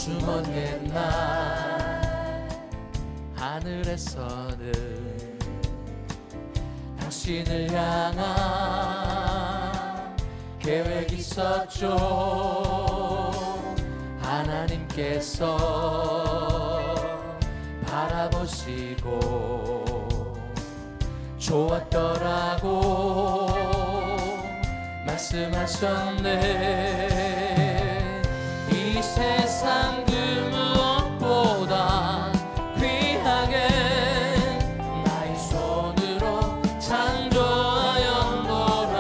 숨은 옛날 하늘에서는 당신을 향한 계획이 있었죠. 하나님께서 바라보시고 좋았더라고 말씀하셨네. 이 세상 그 무엇보다 귀하게 나의 손으로 창조하였노라.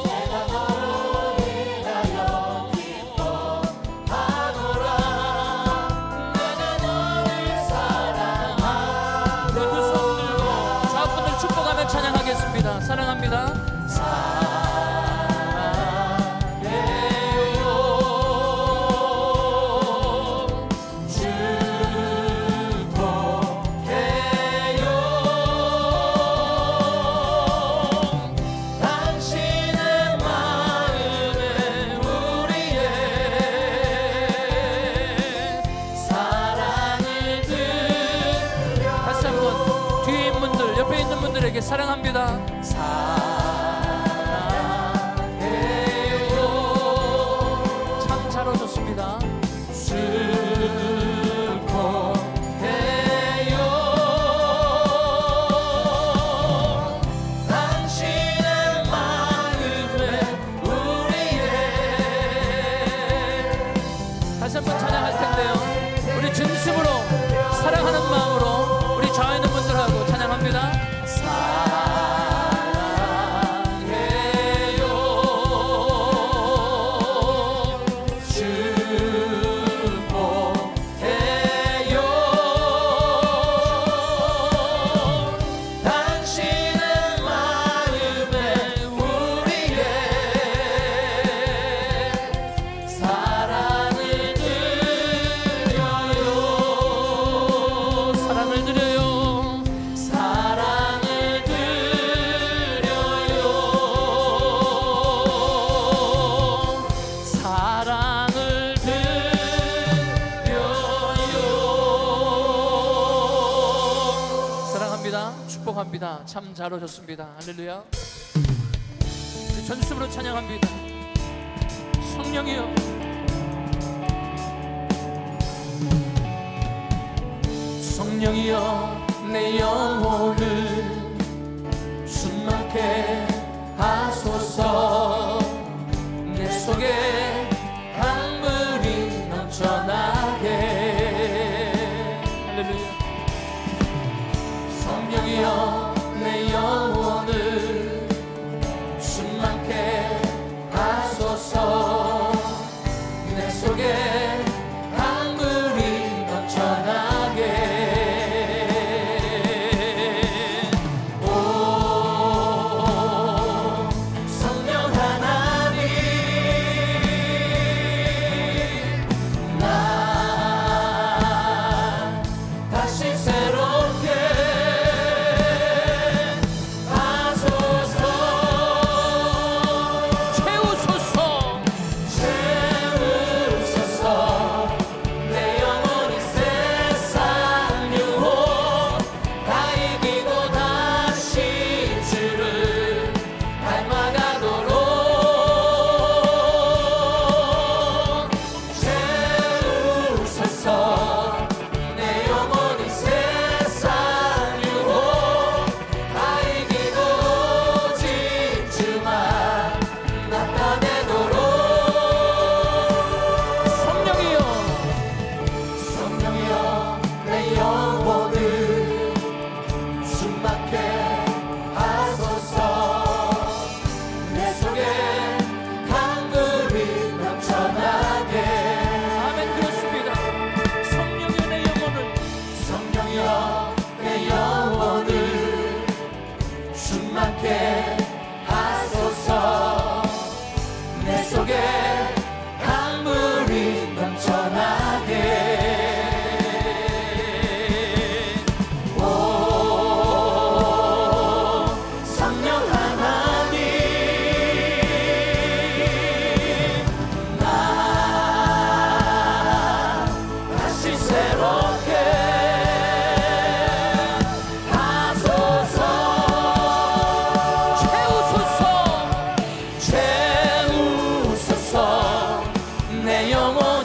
내가 너로 인하여 기뻐하노라. 내가 너를 사랑하노라. 두 손 들고 좌우분들 축복하며 찬양하겠습니다. 사랑합니다. 사랑합니다. 사랑해요. 참 잘 오셨습니다. 슬퍼해요. 당신의 마음에 우리의 다시 한번 찬양할 텐데요. 우리 진심으로 사랑하는 마음으로 우리 좌에 있는 분들하고 찬양합니다. 축복합니다. 참 잘 오셨습니다. 할렐루야. 전심으로 찬양합니다. 성령이여, 성령이여, 내 영혼을 숨막게 하소서. 내 속에 강물이 넘쳐나게. 할렐루야. 성령이여, 내 영혼을 숨막게 하소서. 내 속에 강물이 넘쳐나게. 오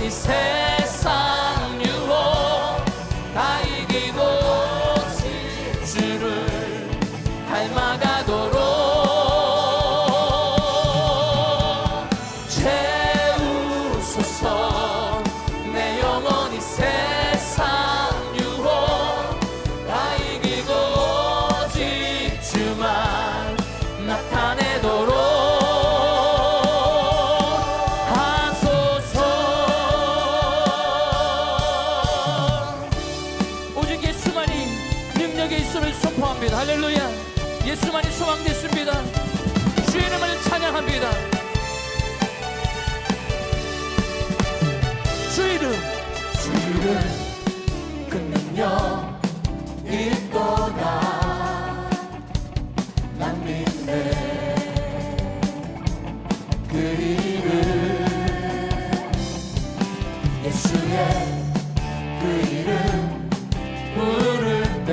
이 세상 유혹 다 이기고 주를 닮아가도록 채우소서. 내 영혼이 세상 유혹 다 이기고 오직 주만 나타내도록 하소서. 오직 예수만이 능력의 있음을 선포합니다. 할렐루야. 예수만이 소망됐습니다. 주의 이름을 찬양합니다. 주 이름 그 능력 있도다. 난 믿네. 그 이름 예수의 그 이름 부를 때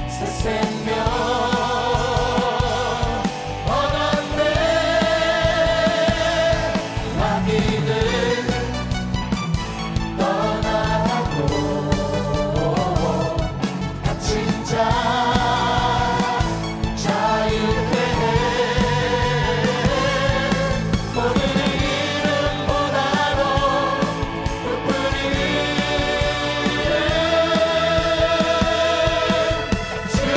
새 생명 얻었네. 마귀는 떠나고 갇힌 자 자유케 해. 모든 이름보다도 높은 이름 주의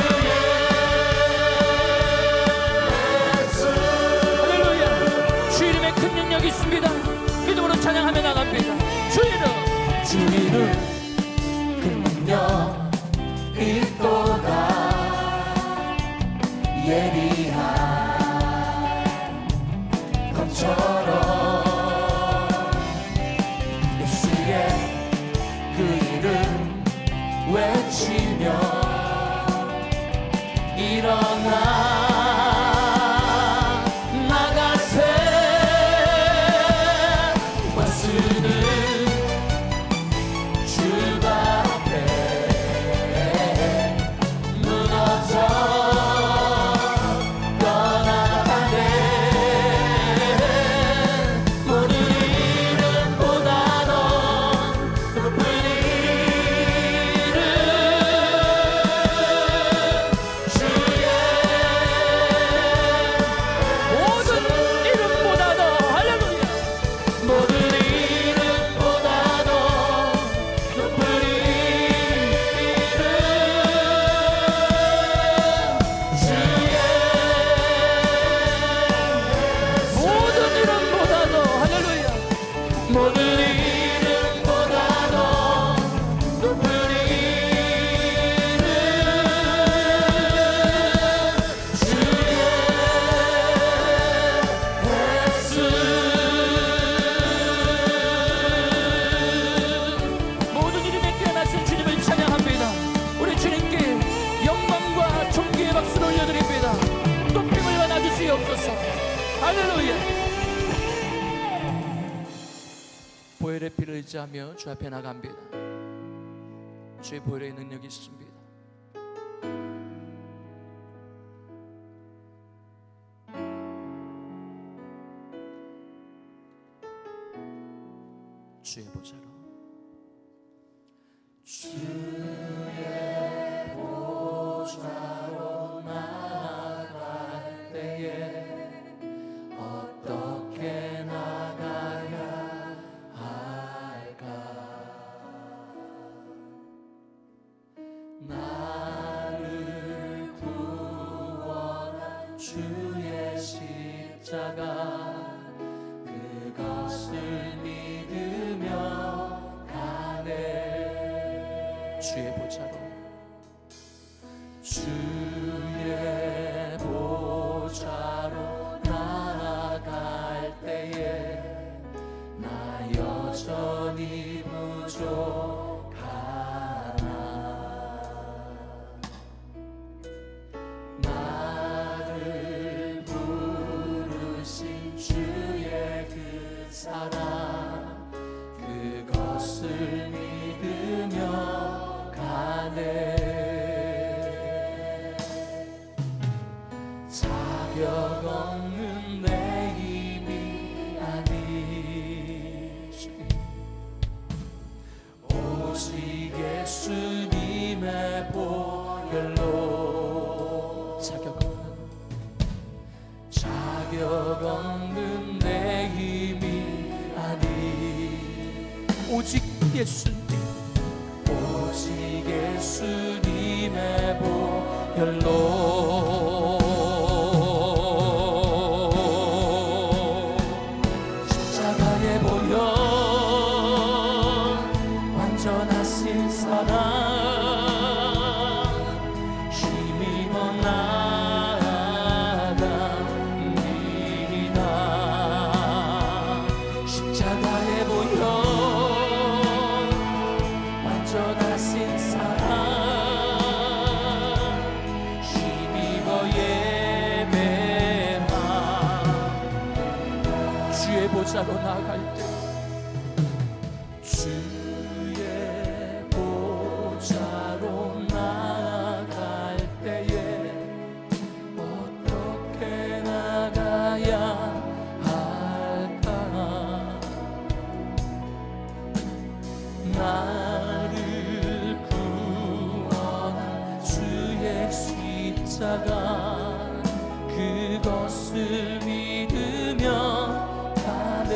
예수. 할렐루야. 주 이름에 큰 능력이 있습니다. 믿음으로 찬양하며 나갑니다. 주 이름 그 능력 있도다. 예리한 검처럼 예수의 그 이름 외치며 일어나 나가세. 원수는 주가 앞에 무너져 떠나가네. 모든 이름보다도 높은 이름 주의 모든 이름보다도 할렐루야. 모든 이름보다도 높은 이름 주의 모든 이름보다도 할렐루야. 모든 이름보다도 높은 이름 주의 예수. 모든 이름에 뛰어나신 주님을 찬양합니다. 우리 주님께 영광과 존귀의 박수를 올려드립니다. 높임을 받아주시옵소서. 할렐루야. 보혈의 피를 의지하며 주 앞에 나갑니다. 주의 보혈의 능력이 있습니다. 주의 보좌로 나아갈 때에 어떻게 나가야 할까. 나를 구원한 주의 십자가 그것을 믿으며 가네. 주의 보좌로 주의 보좌로 나아갈 때에 나 여전히 부족하나. 나를 부르신 주의 그 사랑 그것을 믿으며 가네. 자격 없는 내 힘이 아니 오직 예수님, 오직 예수님의 보혈로 십자가의 보혈 완전하신 사랑 힘입어 나아갑니다. 십자가의 보혈 완전하신 사랑 힘입어 예배하 주의 보좌로 나아갈 때 주의 보좌로 나아갈 때에 어떻게 나가야 할까? 나를 구원한 주의 십자가 그것을 믿으며 가네.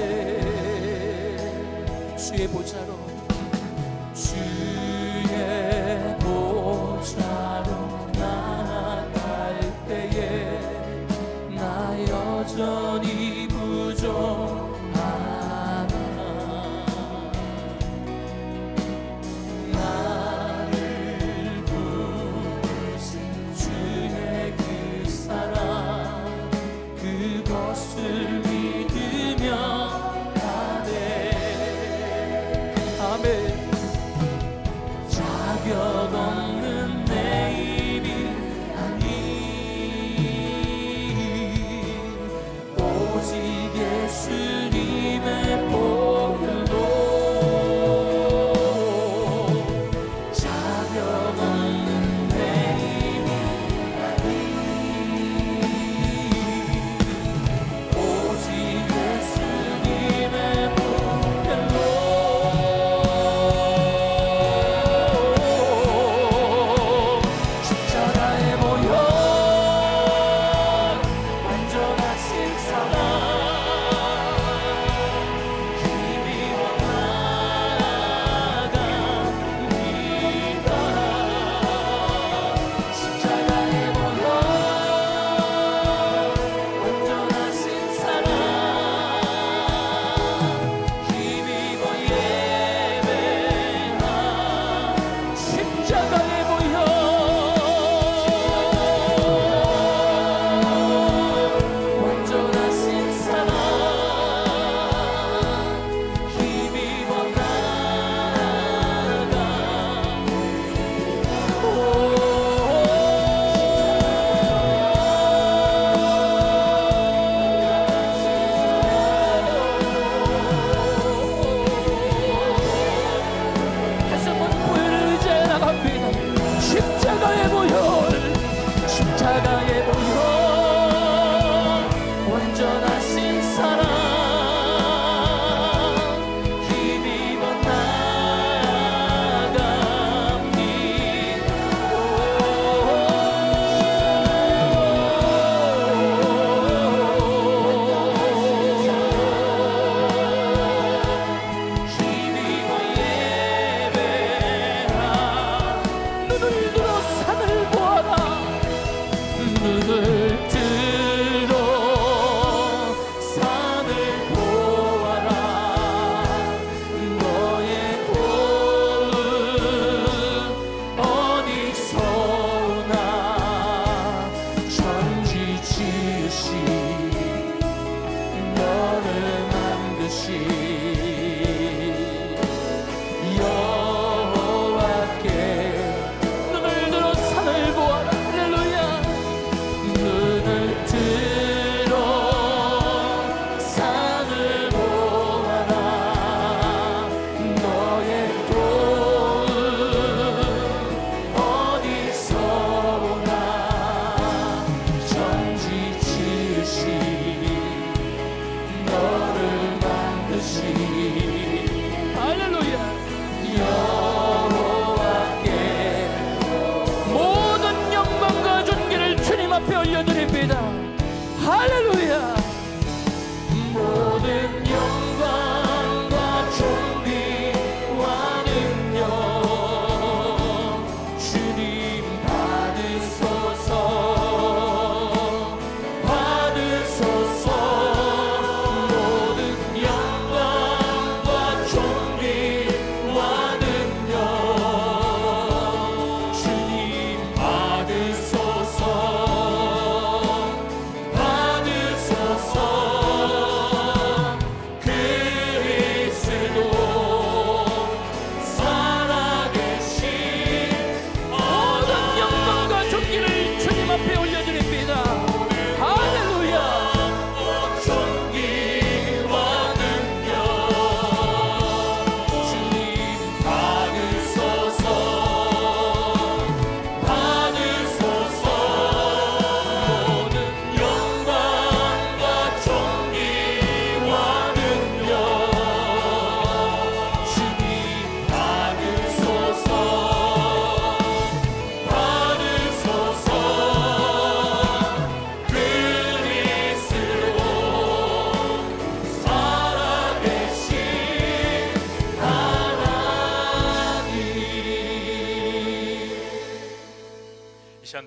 주의 보좌로 주의 보좌로 나아갈 때에 나 여전히 부족하다. 나를 부르신 주의 그 사랑 그것을 믿으며 가네.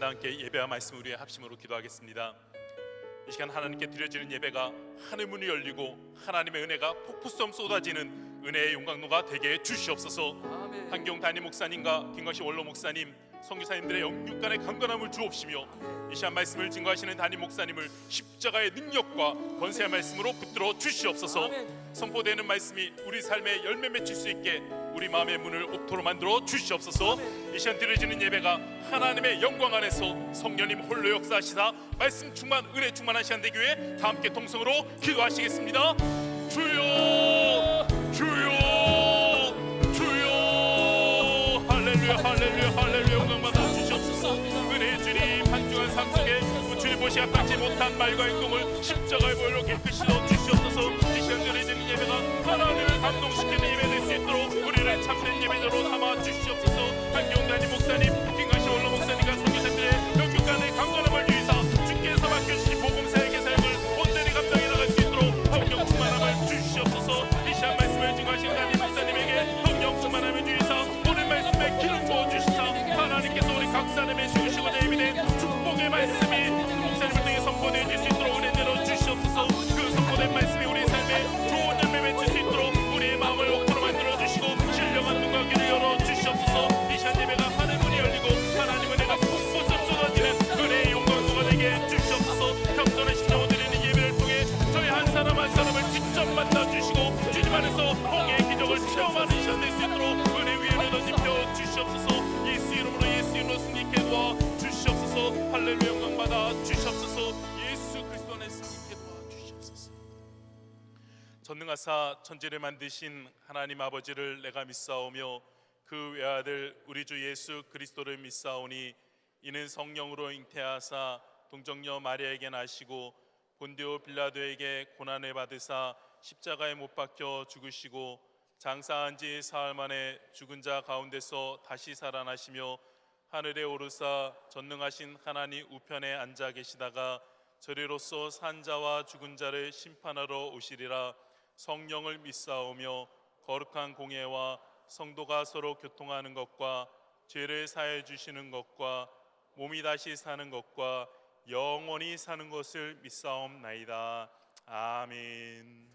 다 함께 예배와 말씀을 위해 합심으로 기도하겠습니다. 이 시간 하나님께 드려지는 예배가 하늘 문이 열리고 하나님의 은혜가 폭포처럼 쏟아지는 은혜의 용광로가 되게 해 주시옵소서. 아멘. 한경 담임 목사님과 김광식 원로 목사님, 선교사님들의 영육간의 강건함을 주옵시며 이 시간 말씀을 증거하시는 담임 목사님을 십자가의 능력과 권세의 말씀으로 붙들어 주시옵소서. 아멘. 선포되는 말씀이 우리 삶에 열매 맺힐 수 있게 우리 마음의 문을 옥토로 만들어 주시옵소서. 이 시간 드려지는 예배가 하나님의 영광 안에서 성령님 홀로 역사하시사 말씀 충만 은혜 충만한 시간 되기 위해 다 함께 동성으로 기도하시겠습니다. 주여 주여 주여 할렐루야 할렐루야 할렐루야 영광 받아 주시옵소서. 은혜의 주님 한 주간 삶 속에 주님 보시 압박지 못한 말과 행동을 십자가의 보혈로 깨끗이 넣어 주시옵소서. 이 시간 드려지는 예배가 하나님을 감동시키는 예배 될 수 있도록 우리를 참된 예배자로 삼아 주시옵소서. 한경 담임 목사님, 김광식 원로 목사님과 선교사님들의 영육간의 강건함을 위해서 주께서 맡겨주신 복음사역의 사역을 온전히 감당해 나갈 수 있도록 성령 충만함을 주시옵소서. 이 시간 말씀을 증거하신 담임 목사님에게 성령 충만함을 주셔서 오늘 말씀에 기름 부어 주시사 하나님께서 우리 각 사람에 주시고자 예비된 축복의 말씀이 목사님을 통해 선포되어질 수 있도록 은혜 내려 주시옵소서. 그 선포된 말씀이 우리 삶에 좋은 열매 맺을 수 있도록 우리의 마음을 옥토로 만들어 주시고 신령한 눈과 귀를 열어 주시옵소서. 이 시간 예배가 하늘 문이 열리고 하나님의 은혜가 폭포처럼 쏟아지는 은혜의 영광도가 되게 해 주시옵소서. 겸손한 심정을 드리는 예배를 통해 저희 한 사람 한 사람을 직접 만나 주시고 주님 안에서 홍해의 기적을 체험하는 시간 될 수 있도록 은혜 위에 내려 입혀 주시옵소서. 예수 이름으로 예수 이름으로 승리케 도와 주시옵소서. 할렐루야 영광 받아 주시옵소서. 예수 그리스도 안에 승리케 도와 주시옵소서. 전능하사 천지를 만드신 하나님 아버지를 내가 믿사오며 그 외아들 우리 주 예수 그리스도를 믿사오니 이는 성령으로 잉태하사 동정녀 마리아에게 나시고 본디오 빌라도에게 고난을 받으사 십자가에 못 박혀 죽으시고 장사한 지 사흘 만에 죽은 자 가운데서 다시 살아나시며 하늘에 오르사 전능하신 하나님 우편에 앉아 계시다가 저리로서 산 자와 죽은 자를 심판하러 오시리라. 성령을 믿사오며 거룩한 공예와 성도가 서로 교통하는 것과 죄를 사해 주시는 것과 몸이 다시 사는 것과 영원히 사는 것을 믿사옵나이다. 아멘.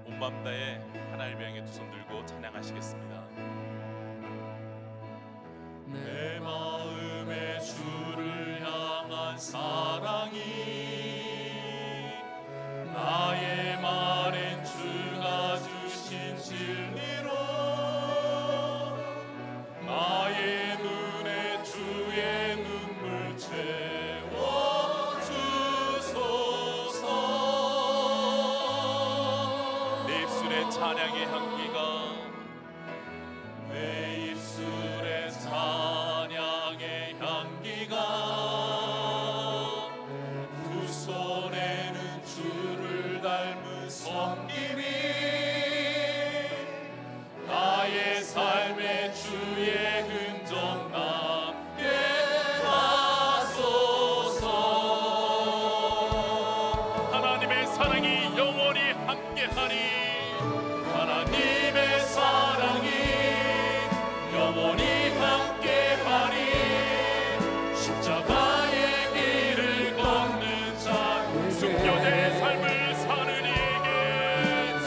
온 마음 다해 하나님을 향해 두 손 들고 찬양하시겠습니다. 내 마음에 주를 향한 사랑이 나의 말엔 주가 주신 진리로 나의 눈에 주의 눈물 채워 주소서. 내 입술에 찬양의 향기가 내 입술에 찬양의 향기가 두 손에는 주를 닮은 섬김이 나의 삶에 주의 흔적 남게 하소서. 하나님의 사랑이 영원히 함께하리. 하나님의 사랑이 영원히 함께하리. 십자가의 길을 걷는 자, 순교의 삶을 사는 이에게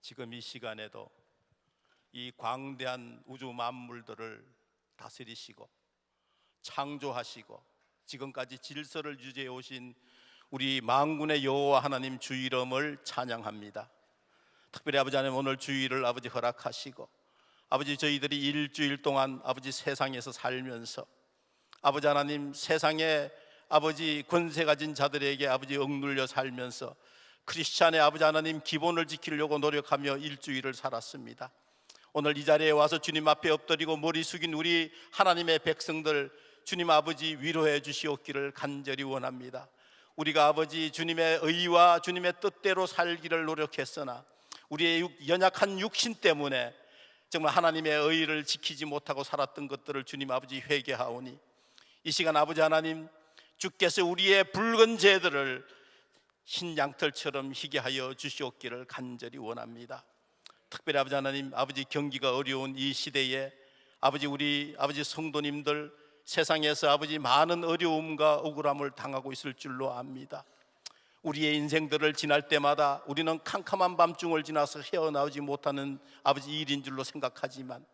지금 이 시간에도 이 광대한 우주 만물들을 다스리시고 창조하시고 지금까지 질서를 유지해 오신 우리 만군의 여호와 하나님 주 이름을 찬양합니다. 특별히 아버지 하나님, 오늘 주일을 아버지 허락하시고 아버지 저희들이 일주일 동안 아버지 세상에서 살면서 아버지 하나님, 세상에 아버지 권세 가진 자들에게 아버지 억눌려 살면서 크리스찬의 아버지 하나님 기본을 지키려고 노력하며 일주일을 살았습니다. 오늘 이 자리에 와서 주님 앞에 엎드리고 머리 숙인 우리 하나님의 백성들, 주님 아버지 위로해 주시옵기를 간절히 원합니다. 우리가 아버지 주님의 의와 주님의 뜻대로 살기를 노력했으나 우리의 연약한 육신 때문에 정말 하나님의 의를 지키지 못하고 살았던 것들을 주님 아버지 회개하오니 이 시간 아버지 하나님, 주께서 우리의 붉은 죄들을 흰 양털처럼 희게 하여 주시옵기를 간절히 원합니다. 특별히 아버지 하나님, 아버지 경기가 어려운 이 시대에 아버지 우리 아버지 성도님들 세상에서 아버지 많은 어려움과 억울함을 당하고 있을 줄로 압니다. 우리의 인생들을 지날 때마다 우리는 캄캄한 밤중을 지나서 헤어나오지 못하는 아버지 일인 줄로 생각하지만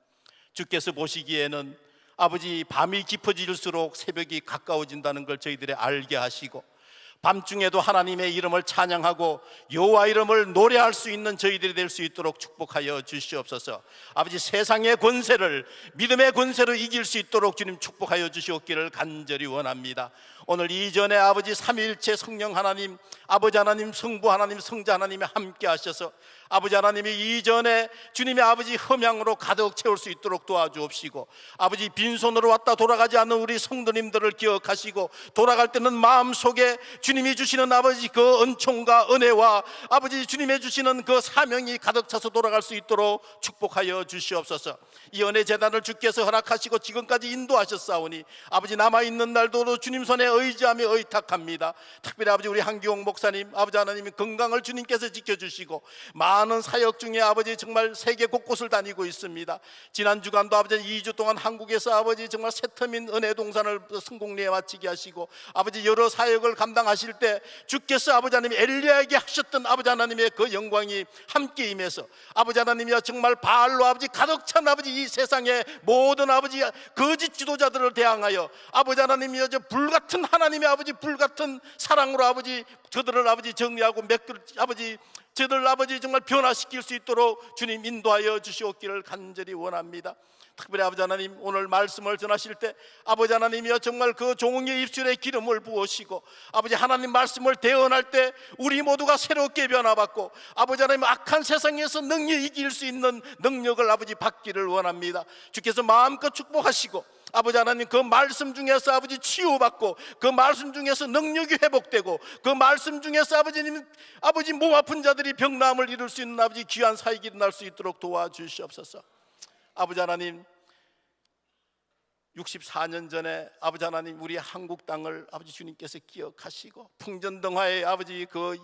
주께서 보시기에는 아버지 밤이 깊어질수록 새벽이 가까워진다는 걸 저희들이 알게 하시고 밤중에도 하나님의 이름을 찬양하고 여호와 이름을 노래할 수 있는 저희들이 될 수 있도록 축복하여 주시옵소서. 아버지 세상의 권세를 믿음의 권세로 이길 수 있도록 주님 축복하여 주시옵기를 간절히 원합니다. 오늘 이전에 아버지 삼위일체 성령 하나님, 아버지 하나님, 성부 하나님, 성자 하나님이 함께 하셔서 아버지 하나님이 이전에 주님의 아버지 흠양으로 가득 채울 수 있도록 도와주옵시고 아버지 빈손으로 왔다 돌아가지 않는 우리 성도님들을 기억하시고 돌아갈 때는 마음속에 주님이 주시는 아버지 그 은총과 은혜와 아버지 주님이 주시는 그 사명이 가득 차서 돌아갈 수 있도록 축복하여 주시옵소서. 이 은혜 재단을 주께서 허락하시고 지금까지 인도하셨사오니 아버지 남아있는 날도 주님 손에 의지하며 의탁합니다. 특별히 아버지 우리 한기홍 목사님, 아버지 하나님이 건강을 주님께서 지켜주시고 많은 사역 중에 아버지 정말 세계 곳곳을 다니고 있습니다. 지난 주간도 아버지 2주 동안 한국에서 아버지 정말 새터민 은혜 동산을 성공리에 마치게 하시고 아버지 여러 사역을 감당하실 때 주께서 아버지 하나님 엘리야에게 하셨던 아버지 하나님의 그 영광이 함께 임해서 아버지 하나님이여 정말 바알로 아버지 가득 찬 아버지 이 세상의 모든 아버지 거짓 지도자들을 대항하여 아버지 하나님이여 저 불같은 하나님의 아버지 불같은 사랑으로 아버지 저들을 아버지 정리하고 아버지 저들 아버지 정말 변화시킬 수 있도록 주님 인도하여 주시옵기를 간절히 원합니다. 특별히 아버지 하나님, 오늘 말씀을 전하실 때 아버지 하나님이여 정말 그 종의 입술에 기름을 부으시고 아버지 하나님 말씀을 대언할 때 우리 모두가 새롭게 변화받고 아버지 하나님 악한 세상에서 능히 이길 수 있는 능력을 아버지 받기를 원합니다. 주께서 마음껏 축복하시고 아버지 하나님 그 말씀 중에서 아버지 치유받고 그 말씀 중에서 능력이 회복되고 그 말씀 중에서 아버지님 아버지 몸 아픈 자들이 병나음을 이룰 수 있는 아버지 귀한 사역이 일어날 수 있도록 도와주시옵소서. 아버지 하나님 64년 전에 아버지 하나님 우리 한국 땅을 아버지 주님께서 기억하시고 풍전등화의 아버지 그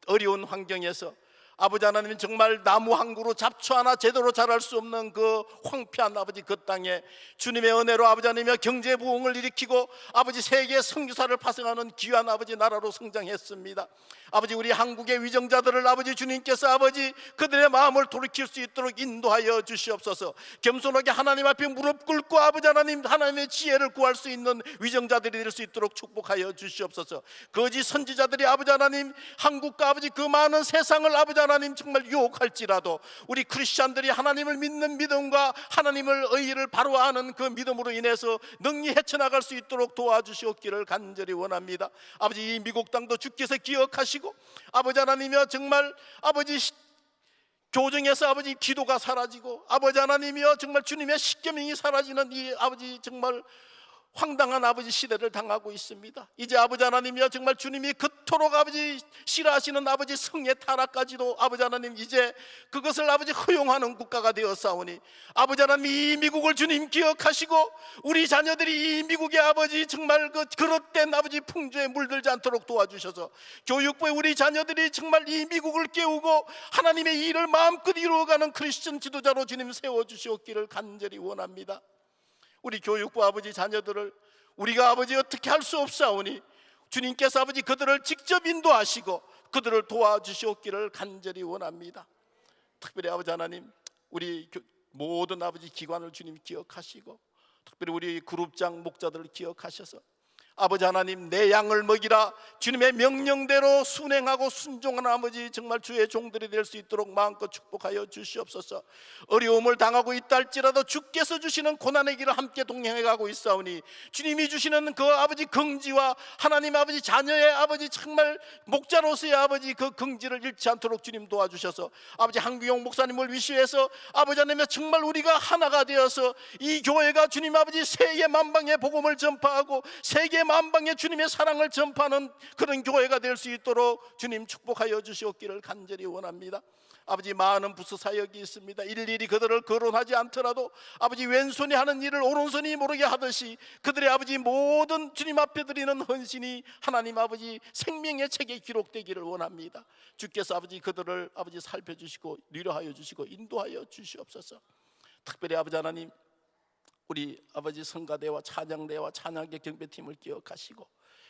어려운 환경에서 아버지 하나님 정말 나무 한 그루 잡초 하나 제대로 자랄 수 없는 그 황폐한 아버지 그 땅에 주님의 은혜로 아버지 하나님의 경제 부흥을 일으키고 아버지 세계 선교사를 파송하는 귀한 아버지 나라로 성장했습니다. 아버지 우리 한국의 위정자들을 아버지 주님께서 아버지 그들의 마음을 돌이킬 수 있도록 인도하여 주시옵소서. 겸손하게 하나님 앞에 무릎 꿇고 아버지 하나님 하나님의 지혜를 구할 수 있는 위정자들이 될 수 있도록 축복하여 주시옵소서. 거짓 선지자들이 아버지 하나님 한국과 아버지 그 많은 세상을 아버지 하나님 정말 유혹할지라도 우리 크리스찬들이 하나님을 믿는 믿음과 하나님을 의를 바로 아는 그 믿음으로 인해서 능히 헤쳐나갈 수 있도록 도와주시옵기를 간절히 원합니다. 아버지 이 미국 땅도 주께서 기억하시고 아버지 하나님이여 정말 아버지 교정에서 아버지 기도가 사라지고 아버지 하나님이여 정말 주님의 십계명이 사라지는 이 아버지 정말 황당한 아버지 시대를 당하고 있습니다. 이제 아버지 하나님이여 정말 주님이 그토록 아버지 싫어하시는 아버지 성의 타락까지도 아버지 하나님 이제 그것을 아버지 허용하는 국가가 되었사오니 아버지 하나님 이 미국을 주님 기억하시고 우리 자녀들이 이 미국의 아버지 정말 그 그릇된 아버지 풍조에 물들지 않도록 도와주셔서 교육부에 우리 자녀들이 정말 이 미국을 깨우고 하나님의 일을 마음껏 이루어가는 크리스천 지도자로 주님 세워주시옵기를 간절히 원합니다. 우리 교육부 아버지 자녀들을 우리가 아버지 어떻게 할 수 없사오니 주님께서 아버지 그들을 직접 인도하시고 그들을 도와주시옵기를 간절히 원합니다. 특별히 아버지 하나님, 우리 모든 아버지 기관을 주님 기억하시고, 특별히 우리 그룹장 목자들을 기억하셔서 아버지 하나님, 내 양을 먹이라 주님의 명령대로 순행하고 순종하는 아버지 정말 주의 종들이 될 수 있도록 마음껏 축복하여 주시옵소서. 어려움을 당하고 있다 할지라도 주께서 주시는 고난의 길을 함께 동행해 가고 있사오니 주님이 주시는 그 아버지 긍지와 하나님 아버지 자녀의 아버지 정말 목자로서의 아버지 그 긍지를 잃지 않도록 주님 도와주셔서 아버지 한규용 목사님을 위시해서 아버지 하나님 정말 우리가 하나가 되어서 이 교회가 주님 아버지 세계 만방의 복음을 전파하고 세계 만방의 주님의 사랑을 전파하는 그런 교회가 될 수 있도록 주님 축복하여 주시옵기를 간절히 원합니다. 아버지, 많은 부서 사역이 있습니다. 일일이 그들을 거론하지 않더라도 아버지 왼손이 하는 일을 오른손이 모르게 하듯이 그들의 아버지 모든 주님 앞에 드리는 헌신이 하나님 아버지 생명의 책에 기록되기를 원합니다. 주께서 아버지 그들을 아버지 살펴주시고 위로하여 주시고 인도하여 주시옵소서. 특별히 아버지 하나님, 우리 아버지 성가대와 찬양대와 찬양계 경배팀을 기억하시고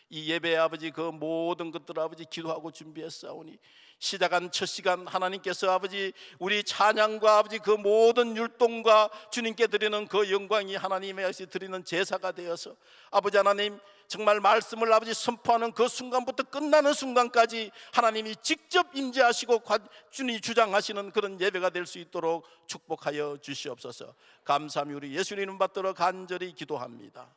이 예배 아버지 그 모든 것들을 아버지 기도하고 준비했사오니 시작한 첫 시간 하나님께서 아버지 우리 찬양과 아버지 그 모든 율동과 주님께 드리는 그 영광이 하나님의 드리는 제사가 되어서 아버지 하나님 정말 말씀을 아버지 선포하는 그 순간부터 끝나는 순간까지 하나님이 직접 임재하시고 주님이 주장하시는 그런 예배가 될 수 있도록 축복하여 주시옵소서. 감사함이 우리 예수님 이름 받들어 간절히 기도합니다.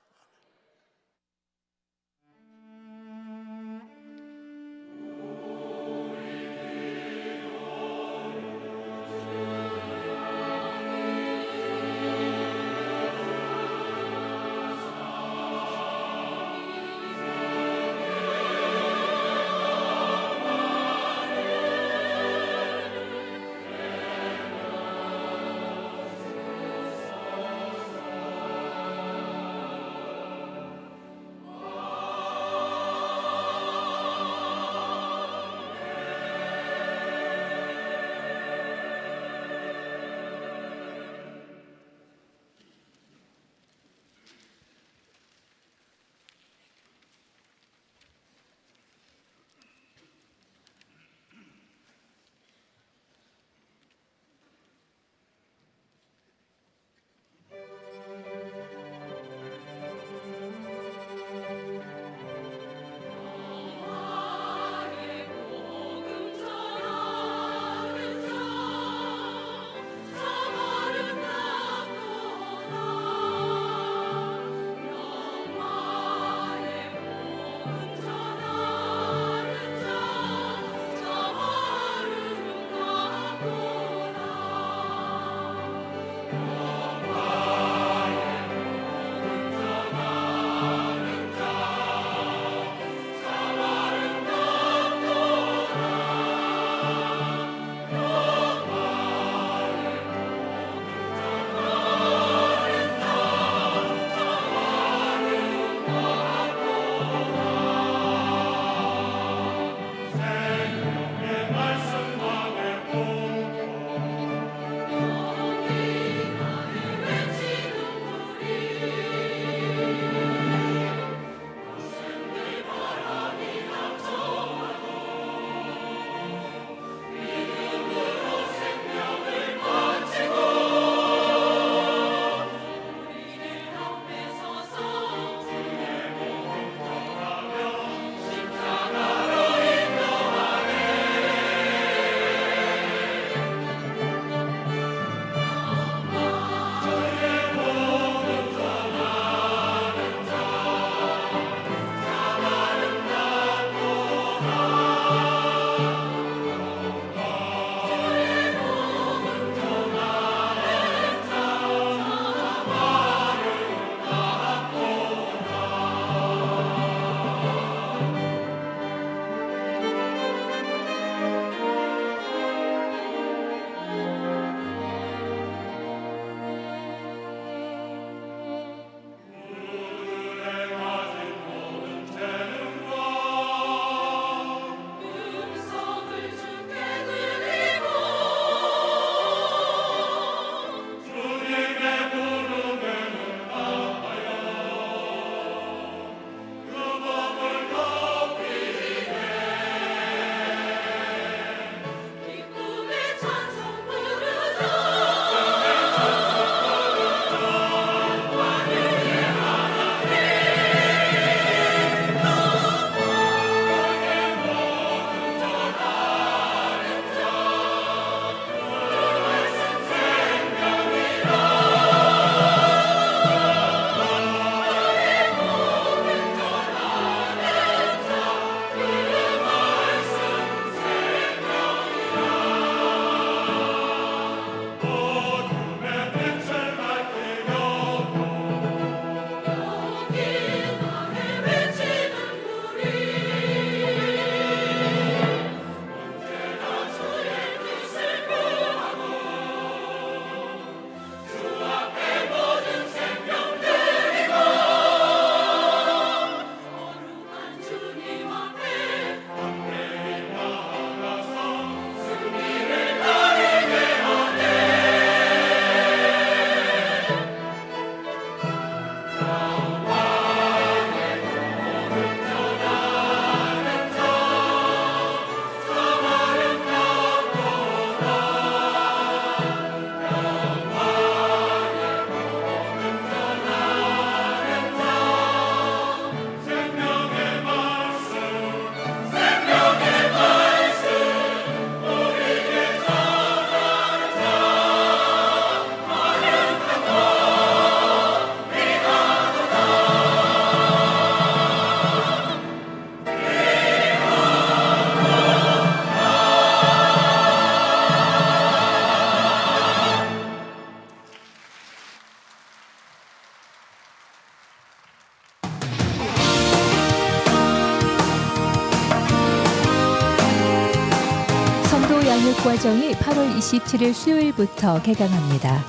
과정이 8월 27일 수요일부터 개강합니다.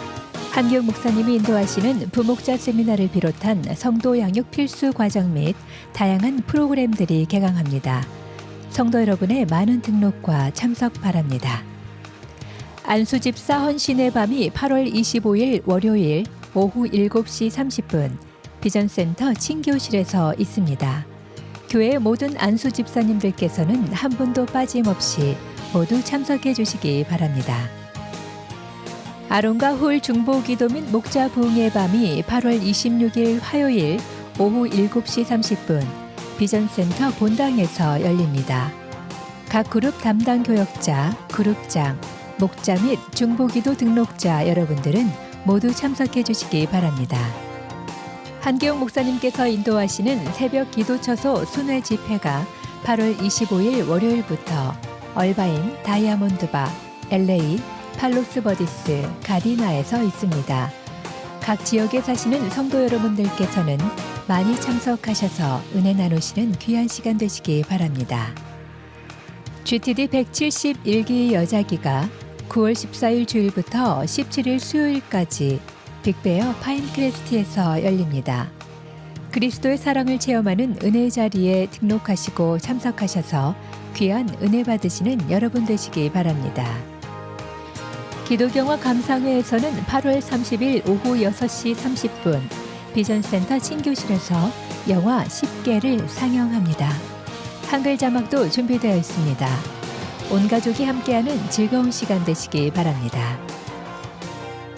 한기영 목사님이 인도하시는 부목자 세미나를 비롯한 성도 양육 필수 과정 및 다양한 프로그램들이 개강합니다. 성도 여러분의 많은 등록과 참석 바랍니다. 안수집사 헌신의 밤이 8월 25일 월요일 오후 7시 30분 비전센터 친교실에서 있습니다. 교회 모든 안수집사님들께서는 한 분도 빠짐없이 모두 참석해 주시기 바랍니다. 아론과 홀 중보기도 및 목자 부흥의 밤이 8월 26일 화요일 오후 7시 30분 비전센터 본당에서 열립니다. 각 그룹 담당 교역자, 그룹장, 목자 및 중보기도 등록자 여러분들은 모두 참석해 주시기 바랍니다. 한기영 목사님께서 인도하시는 새벽 기도처소 순회 집회가 8월 25일 월요일부터 얼바인, 다이아몬드바, LA, 팔로스 버디스, 가디나에서 있습니다. 각 지역에 사시는 성도 여러분들께서는 많이 참석하셔서 은혜 나누시는 귀한 시간 되시기 바랍니다. GTD 171기 여자기가 9월 14일 주일부터 17일 수요일까지 빅베어 파인크레스트에서 열립니다. 그리스도의 사랑을 체험하는 은혜의 자리에 등록하시고 참석하셔서 귀한 은혜 받으시는 여러분 되시기 바랍니다. 기도경화 감상회에서는 8월 30일 오후 6시 30분 비전센터 친교실에서 영화 10개를 상영합니다. 한글 자막도 준비되어 있습니다. 온 가족이 함께하는 즐거운 시간 되시기 바랍니다.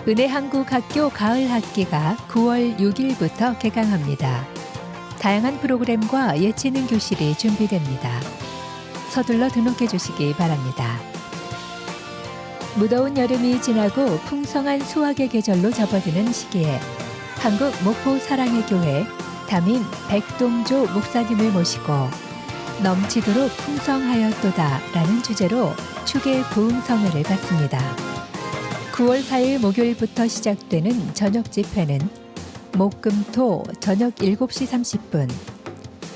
은혜한국학교 가을 학기가 9월 6일부터 개강합니다. 다양한 프로그램과 예체능 교실이 준비됩니다. 서둘러 등록해 주시기 바랍니다. 무더운 여름이 지나고 풍성한 수확의 계절로 접어드는 시기에 한국 목포 사랑의 교회 담임 백동조 목사님을 모시고 넘치도록 풍성하였도다 라는 주제로 축의 부흥성회를 갖습니다. 9월 4일 목요일부터 시작되는 저녁 집회는 목금토 저녁 7시 30분,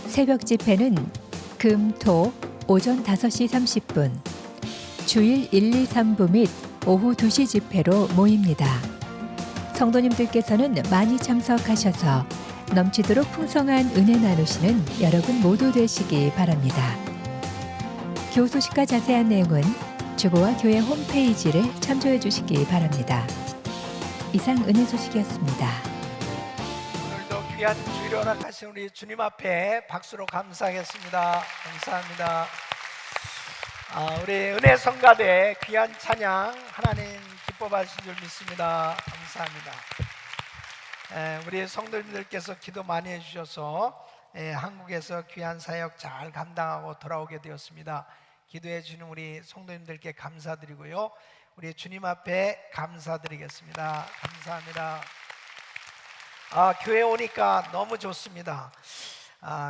새벽 집회는 금토 오전 5시 30분, 주일 1, 2, 3부 및 오후 2시 집회로 모입니다. 성도님들께서는 많이 참석하셔서 넘치도록 풍성한 은혜 나누시는 여러분 모두 되시기 바랍니다. 교우 소식과 자세한 내용은 주보와 교회 홈페이지를 참조해 주시기 바랍니다. 이상 은혜 소식이었습니다. 오늘도 귀한 주일을 허락하신 우리 주님 앞에 박수로 감사하겠습니다. 감사합니다. 우리 은혜 성가대 귀한 찬양 하나님 기뻐 받으신 줄 믿습니다. 감사합니다. 우리 성도님들께서 기도 많이 해주셔서 한국에서 귀한 사역 잘 감당하고 돌아오게 되었습니다. 기도해 주는 우리 성도님들께 감사드리고요, 우리 주님 앞에 감사드리겠습니다. 감사합니다. 교회 오니까 너무 좋습니다.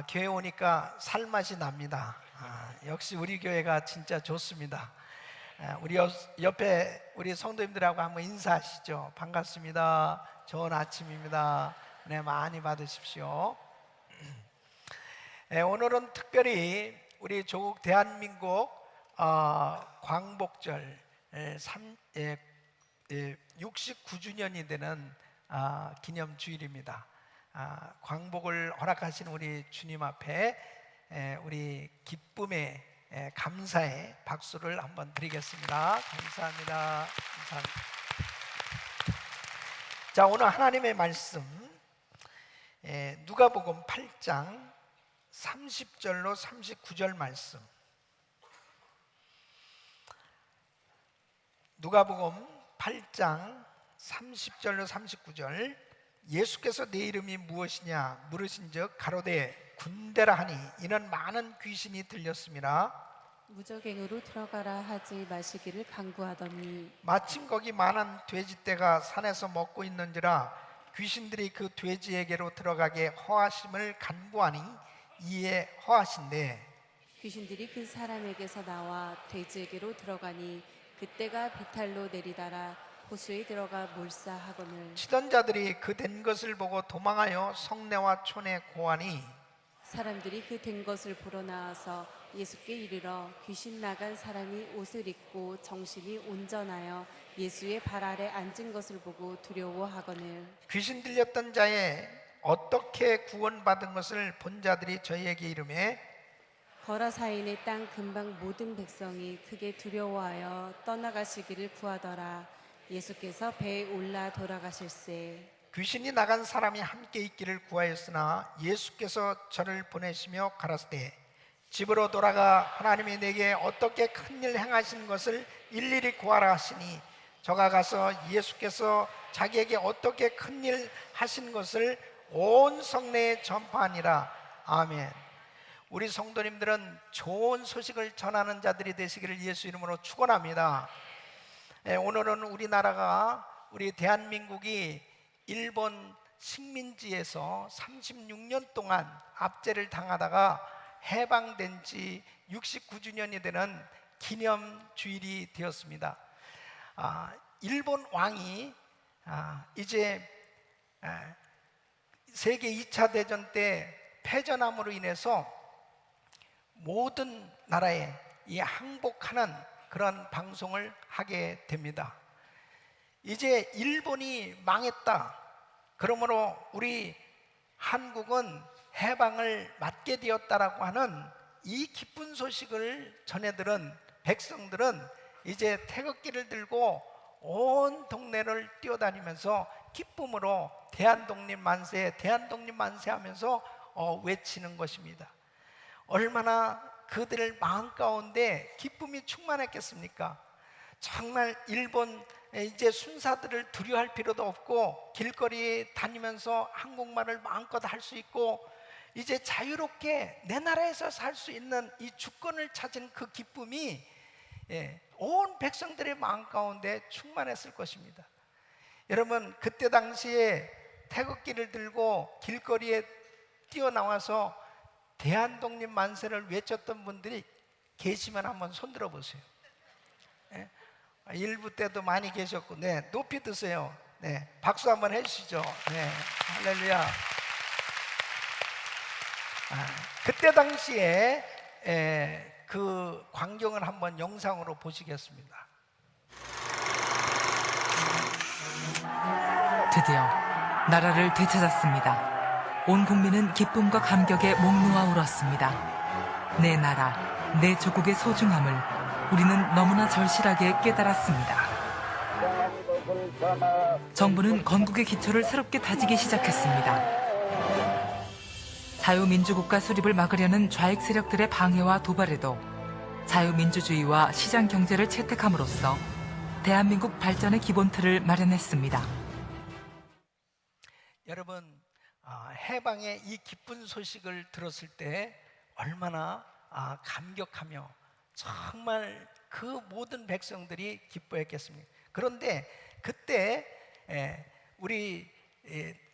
교회 오니까 살맛이 납니다. 역시 우리 교회가 진짜 좋습니다. 우리 옆에 우리 성도님들하고 한번 인사하시죠. 반갑습니다. 좋은 아침입니다. 네, 많이 받으십시오. 오늘은 특별히 우리 조국 대한민국 광복절 69주년이 되는 기념주일입니다. 광복을 허락하신 우리 주님 앞에 우리 기쁨의 감사의 박수를 한번 드리겠습니다. 감사합니다. 감사합니다. 자, 오늘 하나님의 말씀 누가복음 8장 30절로 39절 말씀. 누가복음 8장 30절로 39절. 예수께서 내 이름이 무엇이냐 물으신즉 가로되 군대라 하니 이는 많은 귀신이 들렸음이라. 무적행으로 들어가라 하지 마시기를 간구하더니 마침 거기 많은 돼지떼가 산에서 먹고 있는지라 귀신들이 그 돼지에게로 들어가게 허하심을 간구하니 이에 허하신대. 귀신들이 그 사람에게서 나와 돼지에게로 들어가니 그때가 비탈로 내리다라 호수에 들어가 몰사하거늘 치던 자들이 그 된 것을 보고 도망하여 성내와 촌에 고하니 사람들이 그 된 것을 보러 나와서 예수께 이르러 귀신 나간 사람이 옷을 입고 정신이 온전하여 예수의 발 아래 앉은 것을 보고 두려워하거늘 귀신 들렸던 자의 어떻게 구원받은 것을 본 자들이 저희에게 이르매 거라사인의 땅 근방 모든 백성이 크게 두려워하여 떠나가시기를 구하더라. 예수께서 배에 올라 돌아가실세. 귀신이 나간 사람이 함께 있기를 구하였으나 예수께서 저를 보내시며 가라사대 집으로 돌아가 하나님이 내게 어떻게 큰일 행하신 것을 일일이 구하라 하시니 저가 가서 예수께서 자기에게 어떻게 큰일 하신 것을 온 성내에 전파하니라. 아멘. 우리 성도님들은 좋은 소식을 전하는 자들이 되시기를 예수 이름으로 축원합니다. 오늘은 우리나라가 우리 대한민국이 일본 식민지에서 36년 동안 압제를 당하다가 해방된 지 69주년이 되는 기념주일이 되었습니다. 일본 왕이 이제 세계 2차 대전 때 패전함으로 인해서 모든 나라에 이 항복하는 그런 방송을 하게 됩니다. 이제 일본이 망했다. 그러므로 우리 한국은 해방을 맞게 되었다라고 하는 이 기쁜 소식을 전해들은 백성들은 이제 태극기를 들고 온 동네를 뛰어다니면서 기쁨으로 대한독립 만세, 대한독립 만세 하면서 외치는 것입니다. 얼마나 그들 마음 가운데 기쁨이 충만했겠습니까? 정말 일본 이제 순사들을 두려워할 필요도 없고 길거리에 다니면서 한국말을 마음껏 할 수 있고 이제 자유롭게 내 나라에서 살 수 있는 이 주권을 찾은 그 기쁨이 온 백성들의 마음 가운데 충만했을 것입니다. 여러분 그때 당시에 태극기를 들고 길거리에 뛰어나와서 대한독립 만세를 외쳤던 분들이 계시면 한번 손들어 보세요. 일부 때도 많이 계셨고, 네, 높이 드세요. 네, 박수 한번 해주시죠. 네, 할렐루야. 그때 당시에 그 광경을 한번 영상으로 보시겠습니다. 드디어 나라를 되찾았습니다. 온 국민은 기쁨과 감격에 목 놓아 울었습니다. 내 나라, 내 조국의 소중함을 우리는 너무나 절실하게 깨달았습니다. 정부는 건국의 기초를 새롭게 다지기 시작했습니다. 자유민주국가 수립을 막으려는 좌익 세력들의 방해와 도발에도 자유민주주의와 시장경제를 채택함으로써 대한민국 발전의 기본틀을 마련했습니다. 여러분 해방의 이 기쁜 소식을 들었을 때 얼마나 감격하며 정말 그 모든 백성들이 기뻐했겠습니까? 그런데 그때 우리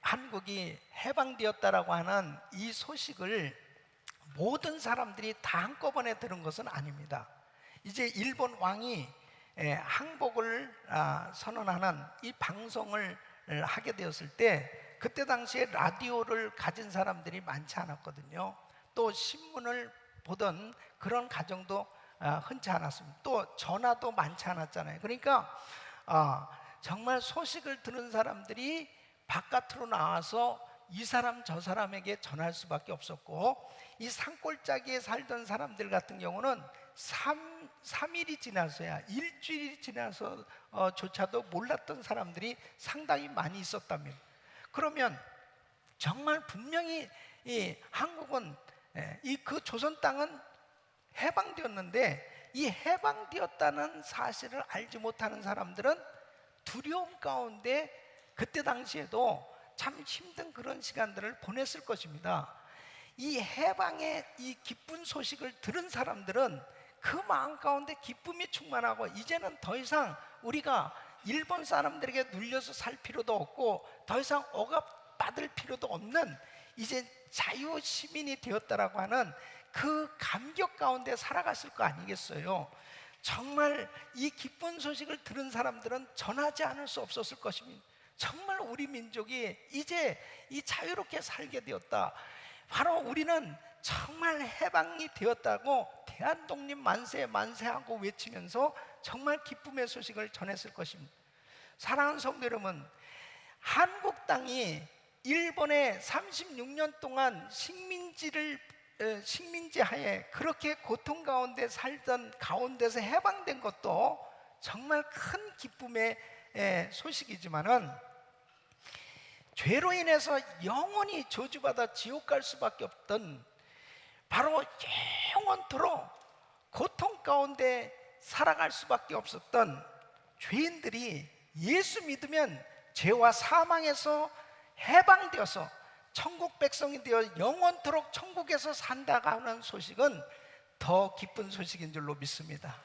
한국이 해방되었다라고 하는 이 소식을 모든 사람들이 다 한꺼번에 들은 것은 아닙니다. 이제 일본 왕이 항복을 선언하는 이 방송을 하게 되었을 때 그때 당시에 라디오를 가진 사람들이 많지 않았거든요. 또 신문을 보던 그런 가정도 흔치 않았습니다. 또 전화도 많지 않았잖아요. 그러니까 정말 소식을 들은 사람들이 바깥으로 나와서 이 사람 저 사람에게 전할 수밖에 없었고 이 산골짜기에 살던 사람들 같은 경우는 3일이 지나서야 일주일이 지나서 조차도 몰랐던 사람들이 상당히 많이 있었답니다. 그러면 정말 분명히 이 한국은 이 그 조선 땅은 해방되었는데 이 해방되었다는 사실을 알지 못하는 사람들은 두려움 가운데 그때 당시에도 참 힘든 그런 시간들을 보냈을 것입니다. 이 해방의 이 기쁜 소식을 들은 사람들은 그 마음 가운데 기쁨이 충만하고 이제는 더 이상 우리가 일본 사람들에게 눌려서 살 필요도 없고 더 이상 억압받을 필요도 없는 이제 자유 시민이 되었다라고 하는 그 감격 가운데 살아갔을 거 아니겠어요? 정말 이 기쁜 소식을 들은 사람들은 전하지 않을 수 없었을 것입니다. 정말 우리 민족이 이제 이 자유롭게 살게 되었다. 바로 우리는 정말 해방이 되었다고 대한독립 만세 만세하고 외치면서 정말 기쁨의 소식을 전했을 것입니다. 사랑하는 성도 여러분, 한국 땅이 일본의 36년 동안 식민지 하에 그렇게 고통 가운데 살던 가운데서 해방된 것도 정말 큰 기쁨의 소식이지만은, 죄로 인해서 영원히 저주받아 지옥 갈 수밖에 없던, 바로 영원토록 고통 가운데 살아갈 수밖에 없었던 죄인들이 예수 믿으면 죄와 사망에서 해방되어서 천국 백성이 되어 영원토록 천국에서 산다고 하는 소식은 더 기쁜 소식인 줄로 믿습니다.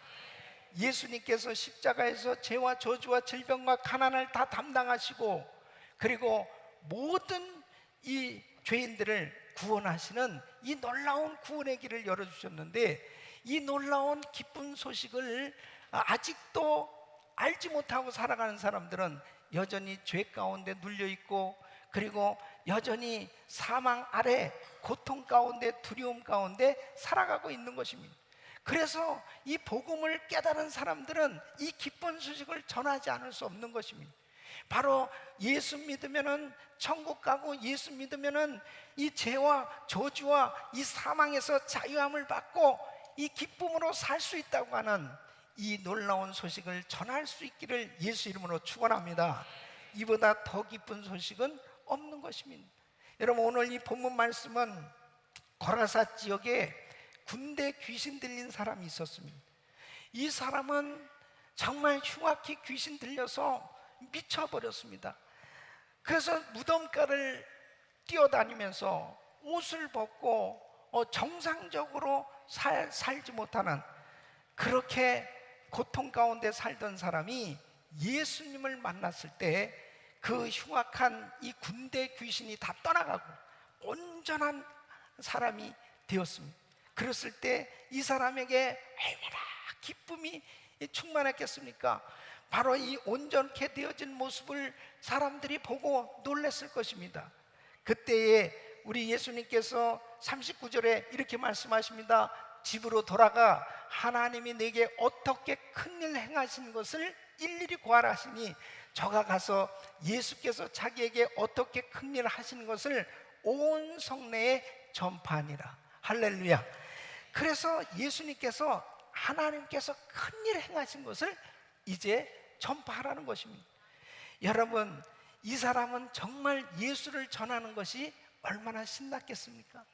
예수님께서 십자가에서 죄와 저주와 질병과 가난을 다 담당하시고, 그리고 모든 이 죄인들을 구원하시는 이 놀라운 구원의 길을 열어주셨는데, 이 놀라운 기쁜 소식을 아직도 알지 못하고 살아가는 사람들은 여전히 죄 가운데 눌려있고, 그리고 여전히 사망 아래 고통 가운데 두려움 가운데 살아가고 있는 것입니다. 그래서 이 복음을 깨달은 사람들은 이 기쁜 소식을 전하지 않을 수 없는 것입니다. 바로 예수 믿으면은 천국 가고, 예수 믿으면은 이 죄와 저주와 이 사망에서 자유함을 받고 이 기쁨으로 살 수 있다고 하는 이 놀라운 소식을 전할 수 있기를 예수 이름으로 축원합니다. 이보다 더 기쁜 소식은 없는 것입니다. 여러분, 오늘 이 본문 말씀은 거라사 지역에 군대 귀신 들린 사람이 있었습니다. 이 사람은 정말 흉악히 귀신 들려서 미쳐버렸습니다. 그래서 무덤가를 뛰어다니면서 옷을 벗고 정상적으로 살지 못하는, 그렇게 고통 가운데 살던 사람이 예수님을 만났을 때 그 흉악한 이 군대 귀신이 다 떠나가고 온전한 사람이 되었습니다. 그랬을 때 이 사람에게 얼마나 기쁨이 충만했겠습니까? 바로 이 온전케 되어진 모습을 사람들이 보고 놀랐을 것입니다. 그때에 우리 예수님께서 39절에 이렇게 말씀하십니다. 집으로 돌아가 하나님이 내게 어떻게 큰일 행하신 것을 일일이 고하라 하시니, 저가 가서 예수께서 자기에게 어떻게 큰일 하신 것을 온 성내에 전파하니라. 할렐루야. 그래서 예수님께서, 하나님께서 큰일 행하신 것을 이제 전파하라는 것입니다. 여러분, 이 사람은 정말 예수를 전하는 것이 얼마나 신났겠습니까?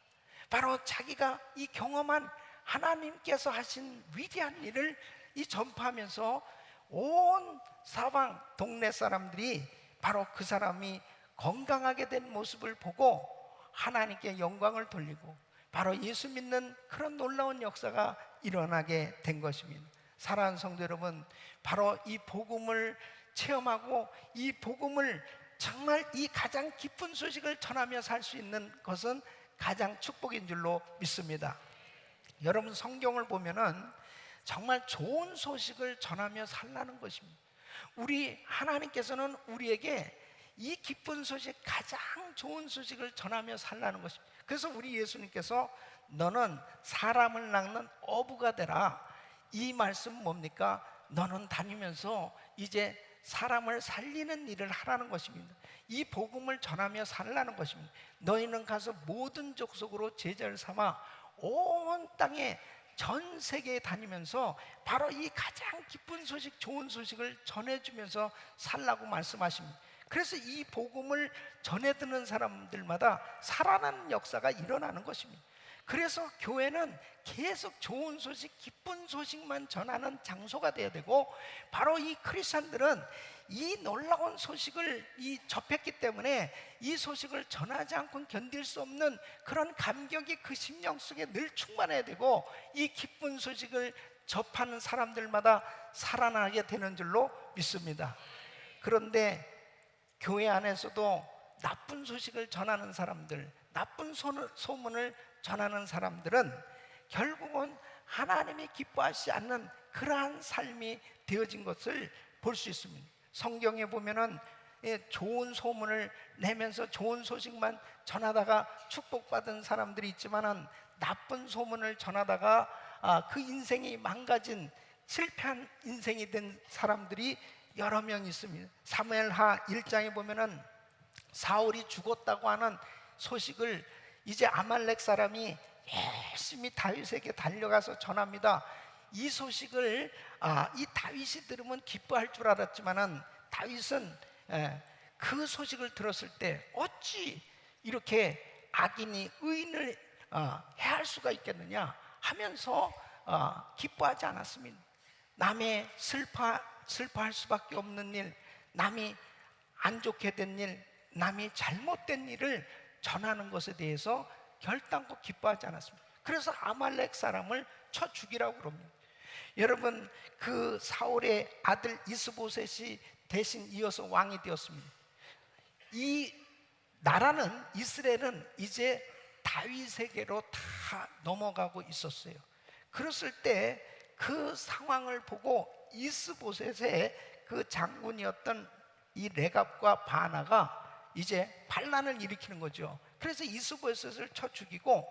바로 자기가 이 경험한 하나님께서 하신 위대한 일을 이 전파하면서 온 사방 동네 사람들이 바로 그 사람이 건강하게 된 모습을 보고 하나님께 영광을 돌리고, 바로 예수 믿는 그런 놀라운 역사가 일어나게 된 것입니다. 사랑하는 성도 여러분, 바로 이 복음을 체험하고 이 복음을 정말 이 가장 기쁜 소식을 전하며 살 수 있는 것은 가장 축복인 줄로 믿습니다. 여러분, 성경을 보면은 정말 좋은 소식을 전하며 살라는 것입니다. 우리 하나님께서는 우리에게 이 기쁜 소식, 가장 좋은 소식을 전하며 살라는 것입니다. 그래서 우리 예수님께서 너는 사람을 낚는 어부가 되라, 이 말씀 뭡니까? 너는 다니면서 이제 사람을 살리는 일을 하라는 것입니다. 이 복음을 전하며 살라는 것입니다. 너희는 가서 모든 족속으로 제자를 삼아 온 땅에 전 세계에 다니면서 바로 이 가장 기쁜 소식, 좋은 소식을 전해주면서 살라고 말씀하십니다. 그래서 이 복음을 전해 듣는 사람들마다 살아나는 역사가 일어나는 것입니다. 그래서 교회는 계속 좋은 소식, 기쁜 소식만 전하는 장소가 되어야 되고, 바로 이 크리스찬들은 이 놀라운 소식을 접했기 때문에 이 소식을 전하지 않고는 견딜 수 없는 그런 감격이 그 심령 속에 늘 충만해야 되고, 이 기쁜 소식을 접하는 사람들마다 살아나게 되는 줄로 믿습니다. 그런데 교회 안에서도 나쁜 소식을 전하는 사람들, 나쁜 소문을 전하는 사람들은 결국은 하나님이 기뻐하시지 않는 그러한 삶이 되어진 것을 볼 수 있습니다. 성경에 보면은 좋은 소문을 내면서 좋은 소식만 전하다가 축복받은 사람들이 있지만은, 나쁜 소문을 전하다가 그 인생이 망가진 실패한 인생이 된 사람들이 여러 명 있습니다. 사무엘하 1장에 보면은 사울이 죽었다고 하는 소식을 이제 아말렉 사람이 열심히 다윗에게 달려가서 전합니다. 이 소식을 이 다윗이 들으면 기뻐할 줄 알았지만은 다윗은 그 소식을 들었을 때 어찌 이렇게 악인이 의인을 해할 수가 있겠느냐 하면서 기뻐하지 않았습니다. 남의 슬퍼할 수밖에 없는 일, 남이 안 좋게 된 일, 남이 잘못된 일을 전하는 것에 대해서 결단코 기뻐하지 않았습니다. 그래서 아말렉 사람을 쳐 죽이라고 그럽니다. 여러분, 그 사울의 아들 이스보셋이 대신 이어서 왕이 되었습니다. 이 나라는, 이스라엘은 이제 다윗에게로 다 넘어가고 있었어요. 그랬을 때 그 상황을 보고 이스보셋의 그 장군이었던 이 레갑과 바나가 이제 반란을 일으키는 거죠. 그래서 이스보셋을 쳐 죽이고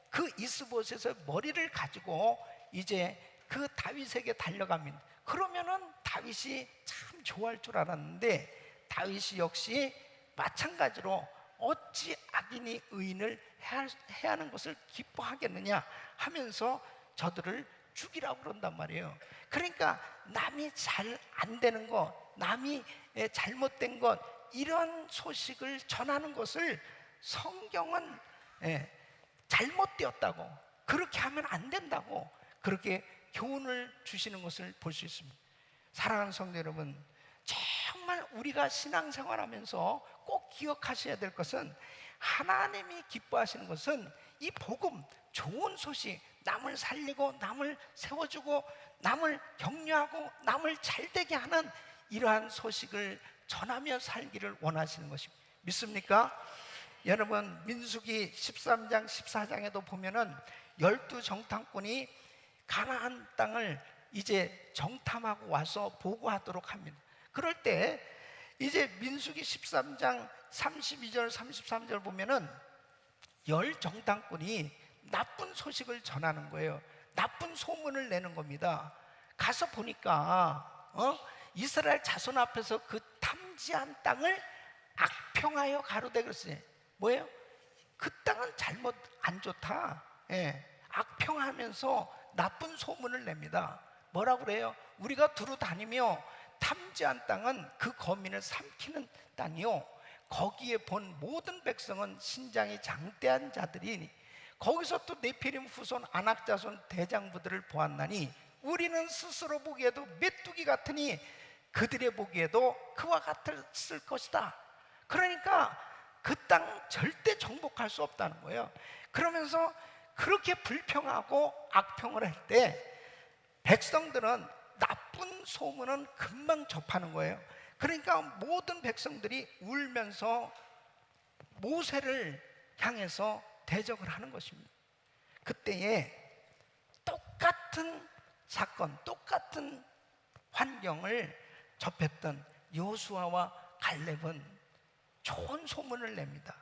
그 이스보셋의 머리를 가지고 이제 그 다윗에게 달려갑니다. 그러면은 다윗이 참 좋아할 줄 알았는데 다윗이 역시 마찬가지로 어찌 악인이 의인을 해야 하는 것을 기뻐하겠느냐 하면서 저들을 죽이라고 그런단 말이에요. 그러니까 남이 잘 안 되는 것, 남이 잘못된 것, 이런 소식을 전하는 것을 성경은 잘못되었다고, 그렇게 하면 안 된다고 그렇게 교훈을 주시는 것을 볼 수 있습니다. 사랑하는 성도 여러분, 정말 우리가 신앙생활하면서 꼭 기억하셔야 될 것은, 하나님이 기뻐하시는 것은 이 복음, 좋은 소식, 남을 살리고 남을 세워주고 남을 격려하고 남을 잘되게 하는 이러한 소식을 전하며 살기를 원하시는 것입니다. 믿습니까? 여러분, 민수기 13장 14장에도 보면은 12정탐꾼이 가나안 땅을 이제 정탐하고 와서 보고하도록 합니다. 그럴 때 이제 민수기 13장 32절 33절 보면은 10정탐꾼이 나쁜 소식을 전하는 거예요. 나쁜 소문을 내는 겁니다. 가서 보니까 이스라엘 자손 앞에서 그 탐지한 땅을 악평하여 가로되 그랬어요. 뭐예요? 그 땅은 잘못 안 좋다. 악평하면서 나쁜 소문을 냅니다. 뭐라고 그래요? 우리가 두루 다니며 탐지한 땅은 그 거민을 삼키는 땅이요, 거기에 본 모든 백성은 신장이 장대한 자들이 거기서 또 네피림 후손 아낙 자손 대장부들을 보았나니 우리는 스스로 보기에도 메뚜기 같으니 그들의 보기에도 그와 같았을 것이다. 그러니까 그 땅 절대 정복할 수 없다는 거예요. 그러면서 그렇게 불평하고 악평을 할 때 백성들은 나쁜 소문은 금방 접하는 거예요. 그러니까 모든 백성들이 울면서 모세를 향해서 대적을 하는 것입니다. 그때에 똑같은 사건, 똑같은 환경을 접했던 여호수아와 갈렙은 좋은 소문을 냅니다.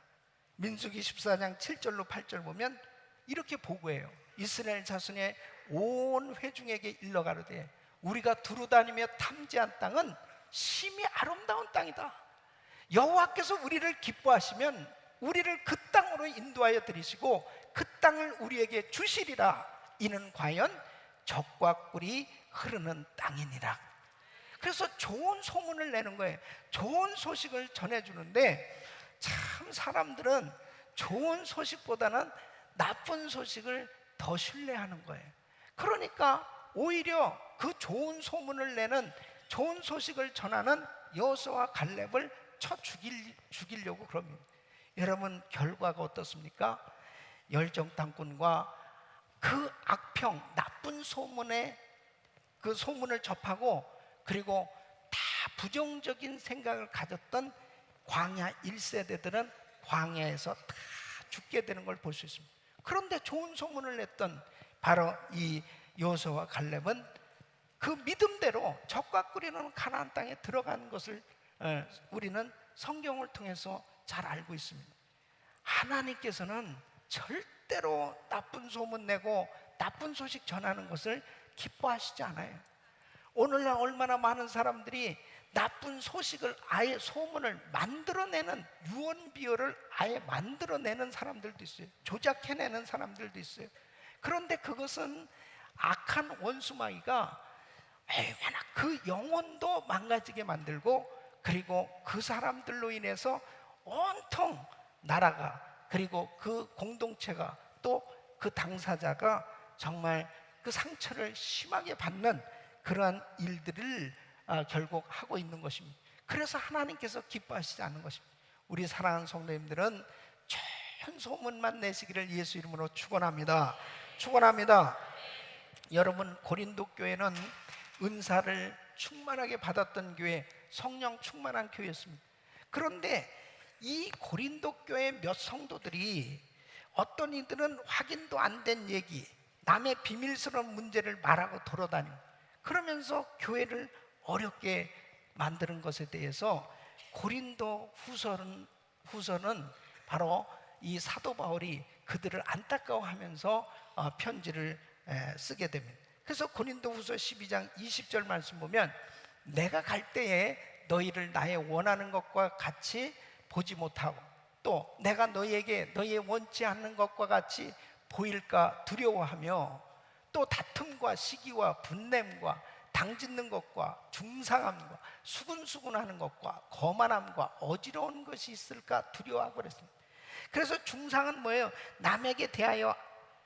민수기 14장 7절로 8절 보면 이렇게 보고해요. 이스라엘 자손의 온 회중에게 일러 가로되 우리가 두루 다니며 탐지한 땅은 심히 아름다운 땅이다. 여호와께서 우리를 기뻐하시면 우리를 그 땅으로 인도하여 들이시고 그 땅을 우리에게 주시리라. 이는 과연 젖과 꿀이 흐르는 땅이니라. 그래서 좋은 소문을 내는 거예요. 좋은 소식을 전해주는데 참 사람들은 좋은 소식보다는 나쁜 소식을 더 신뢰하는 거예요. 그러니까 오히려 그 좋은 소문을 내는, 좋은 소식을 전하는 여호수아와 갈렙을 쳐 죽이려고 그럽니다. 여러분, 결과가 어떻습니까? 열정탐꾼과 그 악평, 나쁜 소문에 그 소문을 접하고 그리고 다 부정적인 생각을 가졌던 광야 1세대들은 광야에서 다 죽게 되는 걸 볼 수 있습니다. 그런데 좋은 소문을 냈던 바로 이 여호수아와 갈렙은 그 믿음대로 젖과 꿀이는 가나안 땅에 들어간 것을 우리는 성경을 통해서 잘 알고 있습니다. 하나님께서는 절대 절대로 나쁜 소문 내고 나쁜 소식 전하는 것을 기뻐하시지 않아요. 오늘날 얼마나 많은 사람들이 나쁜 소식을, 아예 소문을 만들어내는, 유언비어를 아예 만들어내는 사람들도 있어요. 조작해내는 사람들도 있어요. 그런데 그것은 악한 원수마귀가 워낙 그 영혼도 망가지게 만들고, 그리고 그 사람들로 인해서 온통 나라가, 그리고 그 공동체가, 또 그 당사자가 정말 그 상처를 심하게 받는 그러한 일들을 결국 하고 있는 것입니다. 그래서 하나님께서 기뻐하시지 않는 것입니다. 우리 사랑하는 성도님들은 좋은 소문만 내시기를 예수 이름으로 축원합니다. 축원합니다. 여러분, 고린도 교회는 은사를 충만하게 받았던 교회, 성령 충만한 교회였습니다. 그런데 이 고린도 교회 몇 성도들이 어떤 이들은 확인도 안 된 얘기, 남의 비밀스러운 문제를 말하고 돌아다니고, 그러면서 교회를 어렵게 만드는 것에 대해서 고린도 후서는 바로 이 사도 바울이 그들을 안타까워하면서 편지를 쓰게 됩니다. 그래서 고린도 후서 12장 20절 말씀 보면, 내가 갈 때에 너희를 나의 원하는 것과 같이 보지 못하고, 또 내가 너희에게 너희의 원치 않는 것과 같이 보일까 두려워하며, 또 다툼과 시기와 분냄과 당짓는 것과 중상함과 수근수근하는 것과 거만함과 어지러운 것이 있을까 두려워하고 그랬습니다. 그래서 중상은 뭐예요? 남에게 대하여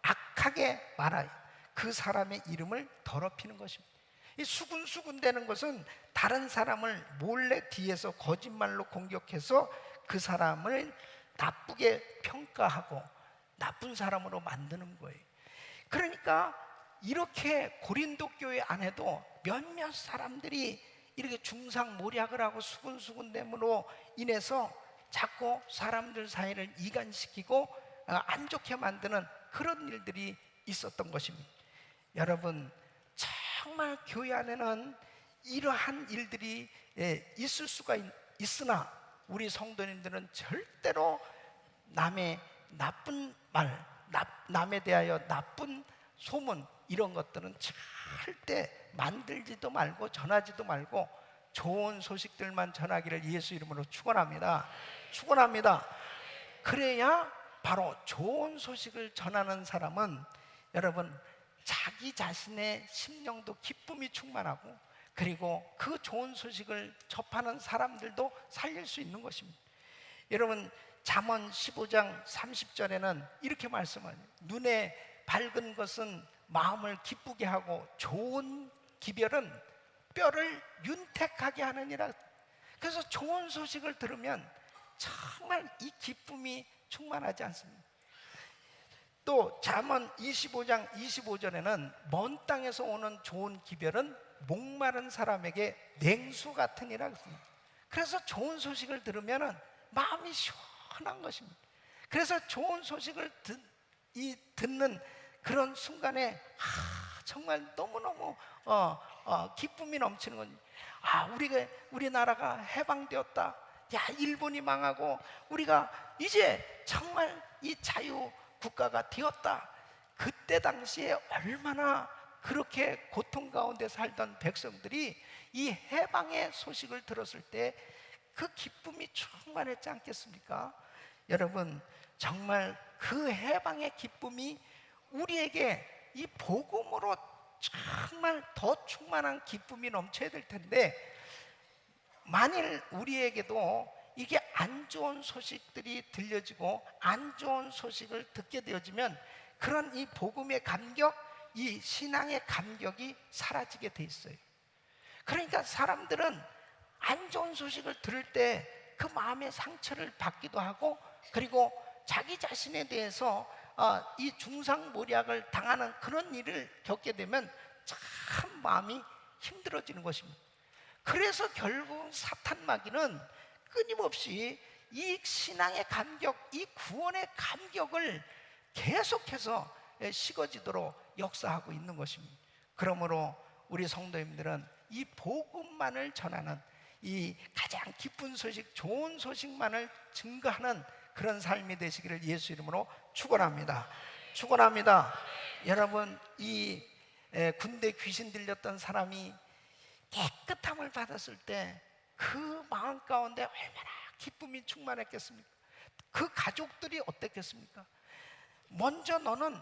악하게 말하여 그 사람의 이름을 더럽히는 것입니다. 이 수근수근되는 것은 다른 사람을 몰래 뒤에서 거짓말로 공격해서 그 사람을 나쁘게 평가하고 나쁜 사람으로 만드는 거예요. 그러니까 이렇게 고린도 교회 안에도 몇몇 사람들이 이렇게 중상모략을 하고 수근수근됨으로 인해서 자꾸 사람들 사이를 이간시키고 안 좋게 만드는 그런 일들이 있었던 것입니다. 여러분, 정말 교회 안에는 이러한 일들이 있을 수가 있으나 우리 성도님들은 절대로 남의 나쁜 말, 남에 대하여 나쁜 소문, 이런 것들은 절대 만들지도 말고 전하지도 말고 좋은 소식들만 전하기를 예수 이름으로 축원합니다. 축원합니다. 그래야 바로 좋은 소식을 전하는 사람은 여러분, 자기 자신의 심령도 기쁨이 충만하고, 그리고 그 좋은 소식을 접하는 사람들도 살릴 수 있는 것입니다. 여러분, 잠언 15장 30절에는 이렇게 말씀합니다. 눈에 밝은 것은 마음을 기쁘게 하고 좋은 기별은 뼈를 윤택하게 하느니라. 그래서 좋은 소식을 들으면 정말 이 기쁨이 충만하지 않습니다. 또 잠언 25장 25절에는 먼 땅에서 오는 좋은 기별은 목마른 사람에게 냉수 같으니라 했습니다. 그래서 좋은 소식을 들으면 마음이 시원한 것입니다. 그래서 좋은 소식을 듣는 그런 순간에 정말 너무너무 기쁨이 넘치는 거지. 우리나라가 해방되었다. 야, 일본이 망하고 우리가 이제 정말 이 자유 국가가 되었다. 그때 당시에 얼마나 그렇게 고통 가운데 살던 백성들이 이 해방의 소식을 들었을 때 그 기쁨이 충만했지 않겠습니까? 여러분, 정말 그 해방의 기쁨이 우리에게 이 복음으로 정말 더 충만한 기쁨이 넘쳐야 될 텐데, 만일 우리에게도 이게 안 좋은 소식들이 들려지고 안 좋은 소식을 듣게 되어지면 그런 이 복음의 감격, 이 신앙의 감격이 사라지게 돼 있어요. 그러니까 사람들은 안 좋은 소식을 들을 때 그 마음의 상처를 받기도 하고, 그리고 자기 자신에 대해서 이 중상모략을 당하는 그런 일을 겪게 되면 참 마음이 힘들어지는 것입니다. 그래서 결국 사탄 마귀는 끊임없이 이 신앙의 감격, 이 구원의 감격을 계속해서 식어지도록 역사하고 있는 것입니다. 그러므로 우리 성도님들은 이 복음만을 전하는, 이 가장 기쁜 소식, 좋은 소식만을 증거하는 그런 삶이 되시기를 예수 이름으로 축원합니다. 축원합니다. 여러분, 이 군대 귀신 들렸던 사람이 깨끗함을 받았을 때 그 마음 가운데 얼마나 기쁨이 충만했겠습니까? 그 가족들이 어땠겠습니까? 먼저 너는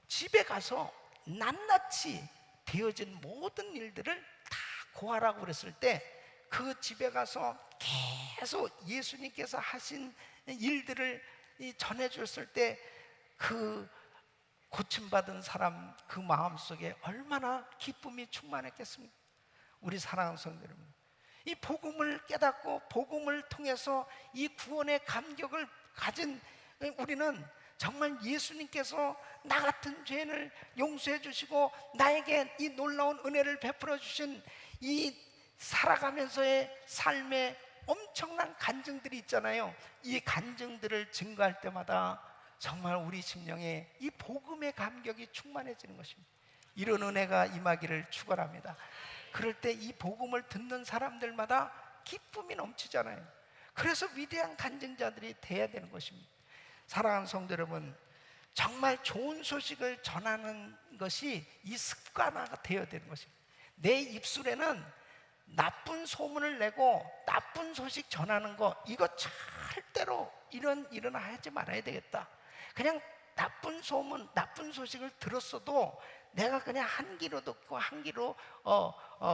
집에 가서 낱낱이 되어진 모든 일들을 다 고하라고 그랬을 때 그 집에 가서 계속 예수님께서 하신 일들을 전해줬을 때 그 고침받은 사람 그 마음속에 얼마나 기쁨이 충만했겠습니까? 우리 사랑하는 성도 여러분, 이 복음을 깨닫고 복음을 통해서 이 구원의 감격을 가진 우리는 정말 예수님께서 나 같은 죄인을 용서해 주시고 나에게 이 놀라운 은혜를 베풀어 주신 이 살아가면서의 삶에 엄청난 간증들이 있잖아요. 이 간증들을 증거할 때마다 정말 우리 심령에 이 복음의 감격이 충만해지는 것입니다. 이런 은혜가 임하기를 축원합니다. 그럴 때 이 복음을 듣는 사람들마다 기쁨이 넘치잖아요. 그래서 위대한 간증자들이 돼야 되는 것입니다. 사랑하는 성도 여러분, 정말 좋은 소식을 전하는 것이 이 습관화가 되어야 되는 것입니다. 내 입술에는 나쁜 소문을 내고 나쁜 소식 전하는 거, 이거 절대로 이런 일은 하지 말아야 되겠다. 그냥 나쁜 소문, 나쁜 소식을 들었어도 내가 그냥 한 귀로 듣고 한 귀로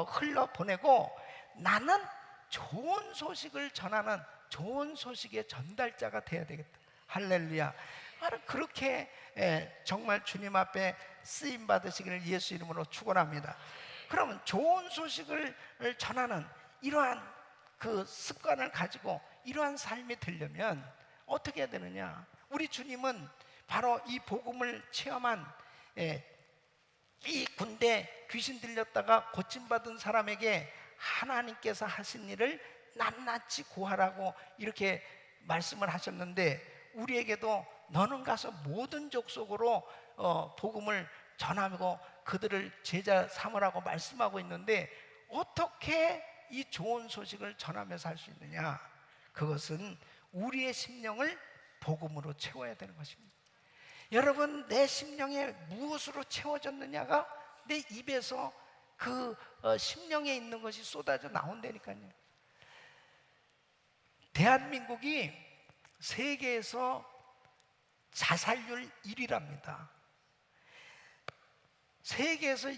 흘러보내고 나는 좋은 소식을 전하는 좋은 소식의 전달자가 돼야 되겠다. 할렐루야. 그렇게 정말 주님 앞에 쓰임 받으시기를 예수 이름으로 축원합니다. 그러면 좋은 소식을 전하는 이러한 그 습관을 가지고 이러한 삶이 되려면 어떻게 해야 되느냐? 우리 주님은 바로 이 복음을 체험한 이 군대 귀신 들렸다가 고침받은 사람에게 하나님께서 하신 일을 낱낱이 고하라고 이렇게 말씀을 하셨는데, 우리에게도 너는 가서 모든 족속으로 복음을 전하고 그들을 제자 삼으라고 말씀하고 있는데, 어떻게 이 좋은 소식을 전하면서 할 수 있느냐? 그것은 우리의 심령을 복음으로 채워야 되는 것입니다. 여러분, 내 심령에 무엇으로 채워졌느냐가 내 입에서 그 심령에 있는 것이 쏟아져 나온다니까요. 대한민국이 세계에서 자살률 1위랍니다. 세계에서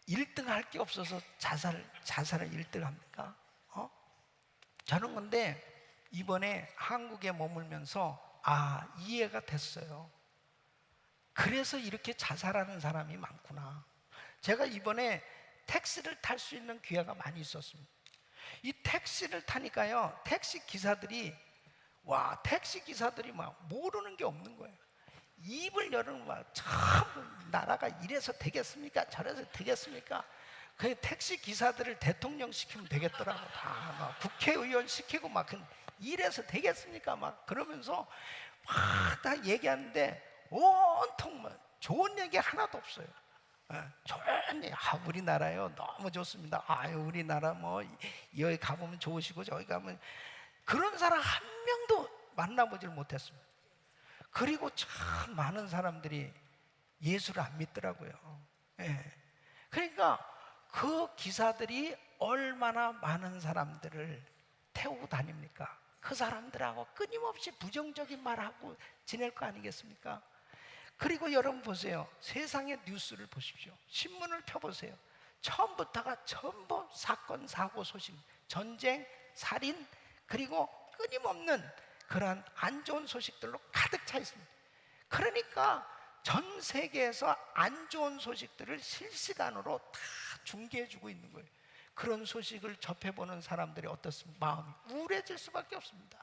1등 할 게 없어서 자살을 1등 합니까? 저는 근데 이번에 한국에 머물면서 이해가 됐어요. 그래서 이렇게 자살하는 사람이 많구나. 제가 이번에 택시를 탈 수 있는 기회가 많이 있었습니다. 이 택시를 타니까요, 택시 기사들이 막 모르는 게 없는 거예요. 입을 열으면 참 나라가 이래서 되겠습니까? 저래서 되겠습니까? 그 택시 기사들을 대통령 시키면 되겠더라고. 막 국회의원 시키고 막 이래서 되겠습니까? 막 그러면서 막 다 얘기하는데 온통 막 좋은 얘기 하나도 없어요. 좋은 얘기, 우리나라요 너무 좋습니다. 우리나라 뭐 여기 가보면 좋으시고 저기 가면, 그런 사람 한 명도 만나보질 못했습니다. 그리고 참 많은 사람들이 예수를 안 믿더라고요. 그러니까 그 기사들이 얼마나 많은 사람들을 태우고 다닙니까? 그 사람들하고 끊임없이 부정적인 말하고 지낼 거 아니겠습니까? 그리고 여러분 보세요. 세상의 뉴스를 보십시오. 신문을 펴보세요. 처음부터가 전부 사건, 사고 소식, 전쟁, 살인, 그리고 끊임없는 그러한 안 좋은 소식들로 가득 차 있습니다. 그러니까 전 세계에서 안 좋은 소식들을 실시간으로 다 중계해주고 있는 거예요. 그런 소식을 접해보는 사람들이 어떻습니까? 마음이 우울해질 수밖에 없습니다.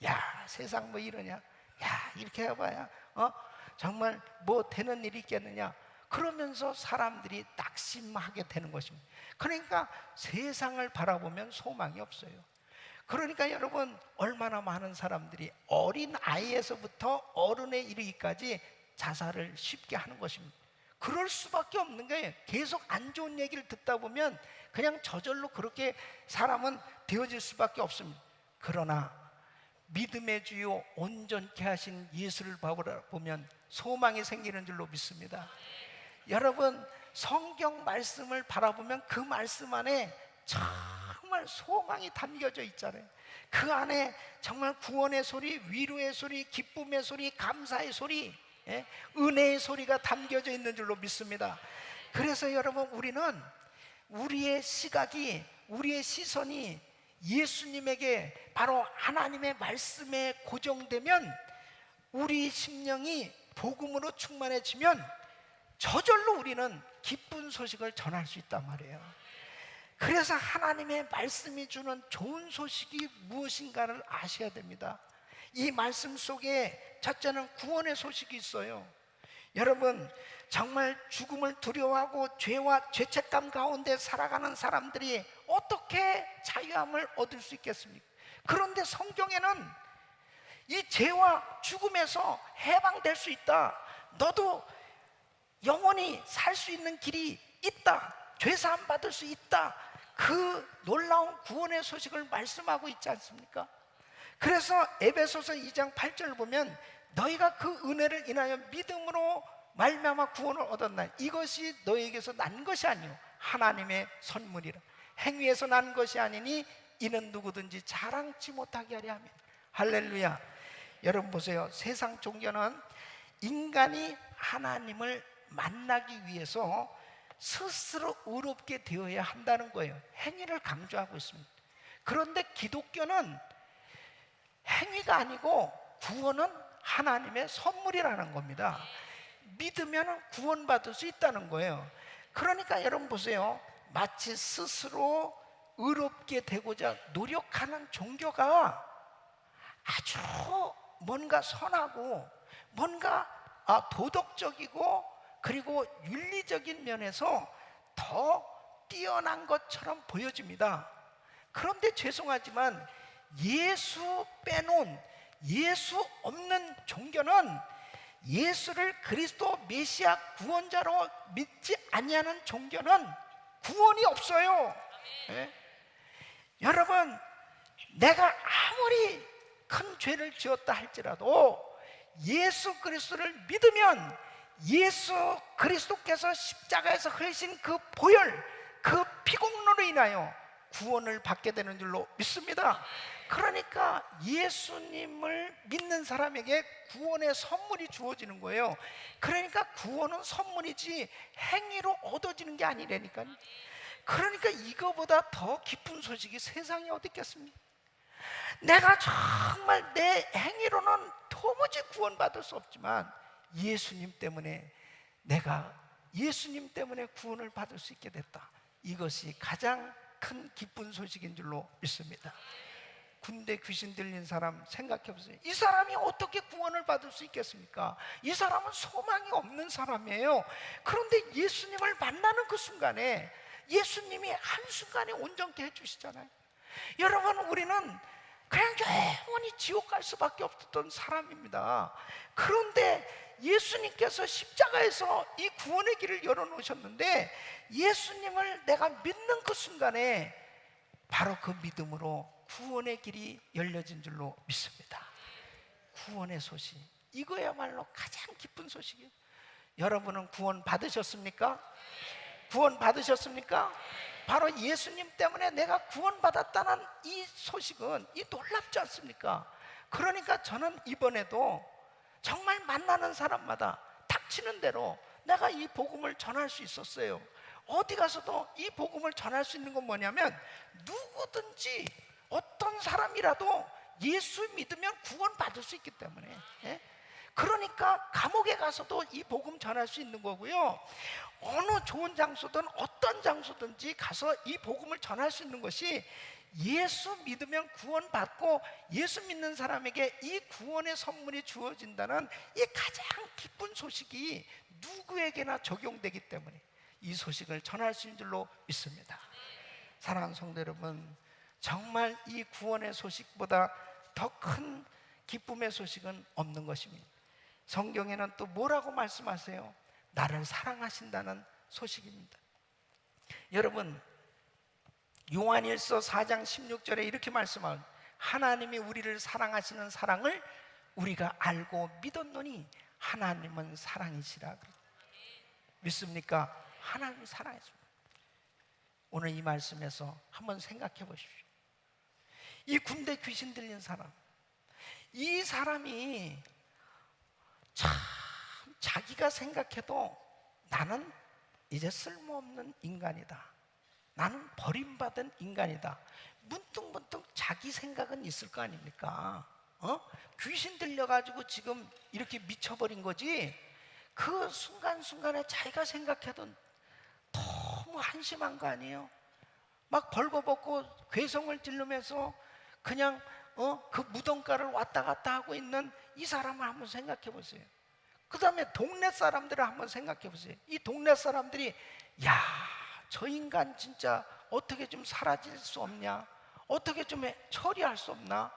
야, 세상 뭐 이러냐? 야, 이렇게 해봐야 정말 뭐 되는 일이 있겠느냐? 그러면서 사람들이 낙심하게 되는 것입니다. 그러니까 세상을 바라보면 소망이 없어요. 그러니까 여러분, 얼마나 많은 사람들이 어린 아이에서부터 어른에 이르기까지 자살을 쉽게 하는 것입니다. 그럴 수밖에 없는 거예요. 계속 안 좋은 얘기를 듣다 보면 그냥 저절로 그렇게 사람은 되어질 수밖에 없습니다. 그러나 믿음의 주요 온전케 하신 예수를 바라보면 소망이 생기는 줄로 믿습니다. 여러분, 성경 말씀을 바라보면 그 말씀 안에 정말 소망이 담겨져 있잖아요. 그 안에 정말 구원의 소리, 위로의 소리, 기쁨의 소리, 감사의 소리, 은혜의 소리가 담겨져 있는 줄로 믿습니다. 그래서 여러분, 우리는 우리의 시각이, 우리의 시선이 예수님에게 바로 하나님의 말씀에 고정되면, 우리 심령이 복음으로 충만해지면 저절로 우리는 기쁜 소식을 전할 수 있단 말이에요. 그래서 하나님의 말씀이 주는 좋은 소식이 무엇인가를 아셔야 됩니다. 이 말씀 속에 첫째는 구원의 소식이 있어요. 여러분, 정말 죽음을 두려워하고 죄와 죄책감 가운데 살아가는 사람들이 어떻게 자유함을 얻을 수 있겠습니까? 그런데 성경에는 이 죄와 죽음에서 해방될 수 있다, 너도 영원히 살 수 있는 길이 있다, 죄사함 받을 수 있다, 그 놀라운 구원의 소식을 말씀하고 있지 않습니까? 그래서 에베소서 2장 8절을 보면 너희가 그 은혜를 인하여 믿음으로 말미암아 구원을 얻었나, 이것이 너희에게서 난 것이 아니요 하나님의 선물이라. 행위에서 난 것이 아니니 이는 누구든지 자랑치 못하게 하려 함이라. 할렐루야. 여러분 보세요. 세상 종교는 인간이 하나님을 만나기 위해서 스스로 의롭게 되어야 한다는 거예요. 행위를 강조하고 있습니다. 그런데 기독교는 행위가 아니고 구원은 하나님의 선물이라는 겁니다. 믿으면 구원받을 수 있다는 거예요. 그러니까 여러분 보세요. 마치 스스로 의롭게 되고자 노력하는 종교가 아주 뭔가 선하고 뭔가 도덕적이고 그리고 윤리적인 면에서 더 뛰어난 것처럼 보여집니다. 그런데 죄송하지만 예수 빼놓은, 예수 없는 종교는, 예수를 그리스도 메시아 구원자로 믿지 아니하는 종교는 구원이 없어요. 네? 여러분, 내가 아무리 큰 죄를 지었다 할지라도 예수 그리스도를 믿으면 예수 그리스도께서 십자가에서 흘리신 그 보혈, 그 피공로로 인하여 구원을 받게 되는 줄로 믿습니다. 그러니까 예수님을 믿는 사람에게 구원의 선물이 주어지는 거예요. 그러니까 구원은 선물이지 행위로 얻어지는 게 아니라니까요. 그러니까 이거보다 더 기쁜 소식이 세상에 어디 있겠습니까? 내가 정말 내 행위로는 도무지 구원받을 수 없지만 예수님 때문에, 내가 예수님 때문에 구원을 받을 수 있게 됐다. 이것이 가장 큰 기쁜 소식인 줄로 믿습니다. 군대 귀신 들린 사람 생각해 보세요. 이 사람이 어떻게 구원을 받을 수 있겠습니까? 이 사람은 소망이 없는 사람이에요. 그런데 예수님을 만나는 그 순간에 예수님이 한순간에 온전케 해주시잖아요. 여러분, 우리는 그냥 영원히 지옥 갈 수밖에 없었던 사람입니다. 그런데 예수님께서 십자가에서 이 구원의 길을 열어놓으셨는데, 예수님을 내가 믿는 그 순간에 바로 그 믿음으로 구원의 길이 열려진 줄로 믿습니다. 구원의 소식, 이거야말로 가장 기쁜 소식이에요. 여러분은 구원 받으셨습니까? 구원 받으셨습니까? 바로 예수님 때문에 내가 구원받았다는 이 소식은 이 놀랍지 않습니까? 그러니까 저는 이번에도 정말 만나는 사람마다 닥치는 대로 내가 이 복음을 전할 수 있었어요. 어디 가서도 이 복음을 전할 수 있는 건 뭐냐면, 누구든지 어떤 사람이라도 예수 믿으면 구원받을 수 있기 때문에, 그러니까 감옥에 가서도 이 복음 전할 수 있는 거고요. 어느 좋은 장소든 어떤 장소든지 가서 이 복음을 전할 수 있는 것이, 예수 믿으면 구원받고 예수 믿는 사람에게 이 구원의 선물이 주어진다는 이 가장 기쁜 소식이 누구에게나 적용되기 때문에 이 소식을 전할 수 있는 줄로 믿습니다. 사랑하는 성도 여러분, 정말 이 구원의 소식보다 더 큰 기쁨의 소식은 없는 것입니다. 성경에는 또 뭐라고 말씀하세요? 나를 사랑하신다는 소식입니다. 여러분, 요한일서 4장 16절에 이렇게 말씀합니다. 하나님이 우리를 사랑하시는 사랑을 우리가 알고 믿었노니 하나님은 사랑이시라. 믿습니까? 하나님이 사랑이십니다. 오늘 이 말씀에서 한번 생각해 보십시오. 이 군대 귀신 들린 사람, 이 사람이 참 자기가 생각해도 나는 이제 쓸모없는 인간이다, 나는 버림받은 인간이다, 문득문득 자기 생각은 있을 거 아닙니까? 귀신 들려가지고 지금 이렇게 미쳐버린 거지, 그 순간순간에 자기가 생각해도 너무 한심한 거 아니에요? 막 벌거벗고 괴성을 지르면서 그냥 그 무덤가를 왔다 갔다 하고 있는 이 사람을 한번 생각해 보세요. 그 다음에 동네 사람들을 한번 생각해 보세요. 이 동네 사람들이 야, 저 인간 진짜 어떻게 좀 사라질 수 없냐, 어떻게 좀 처리할 수 없나,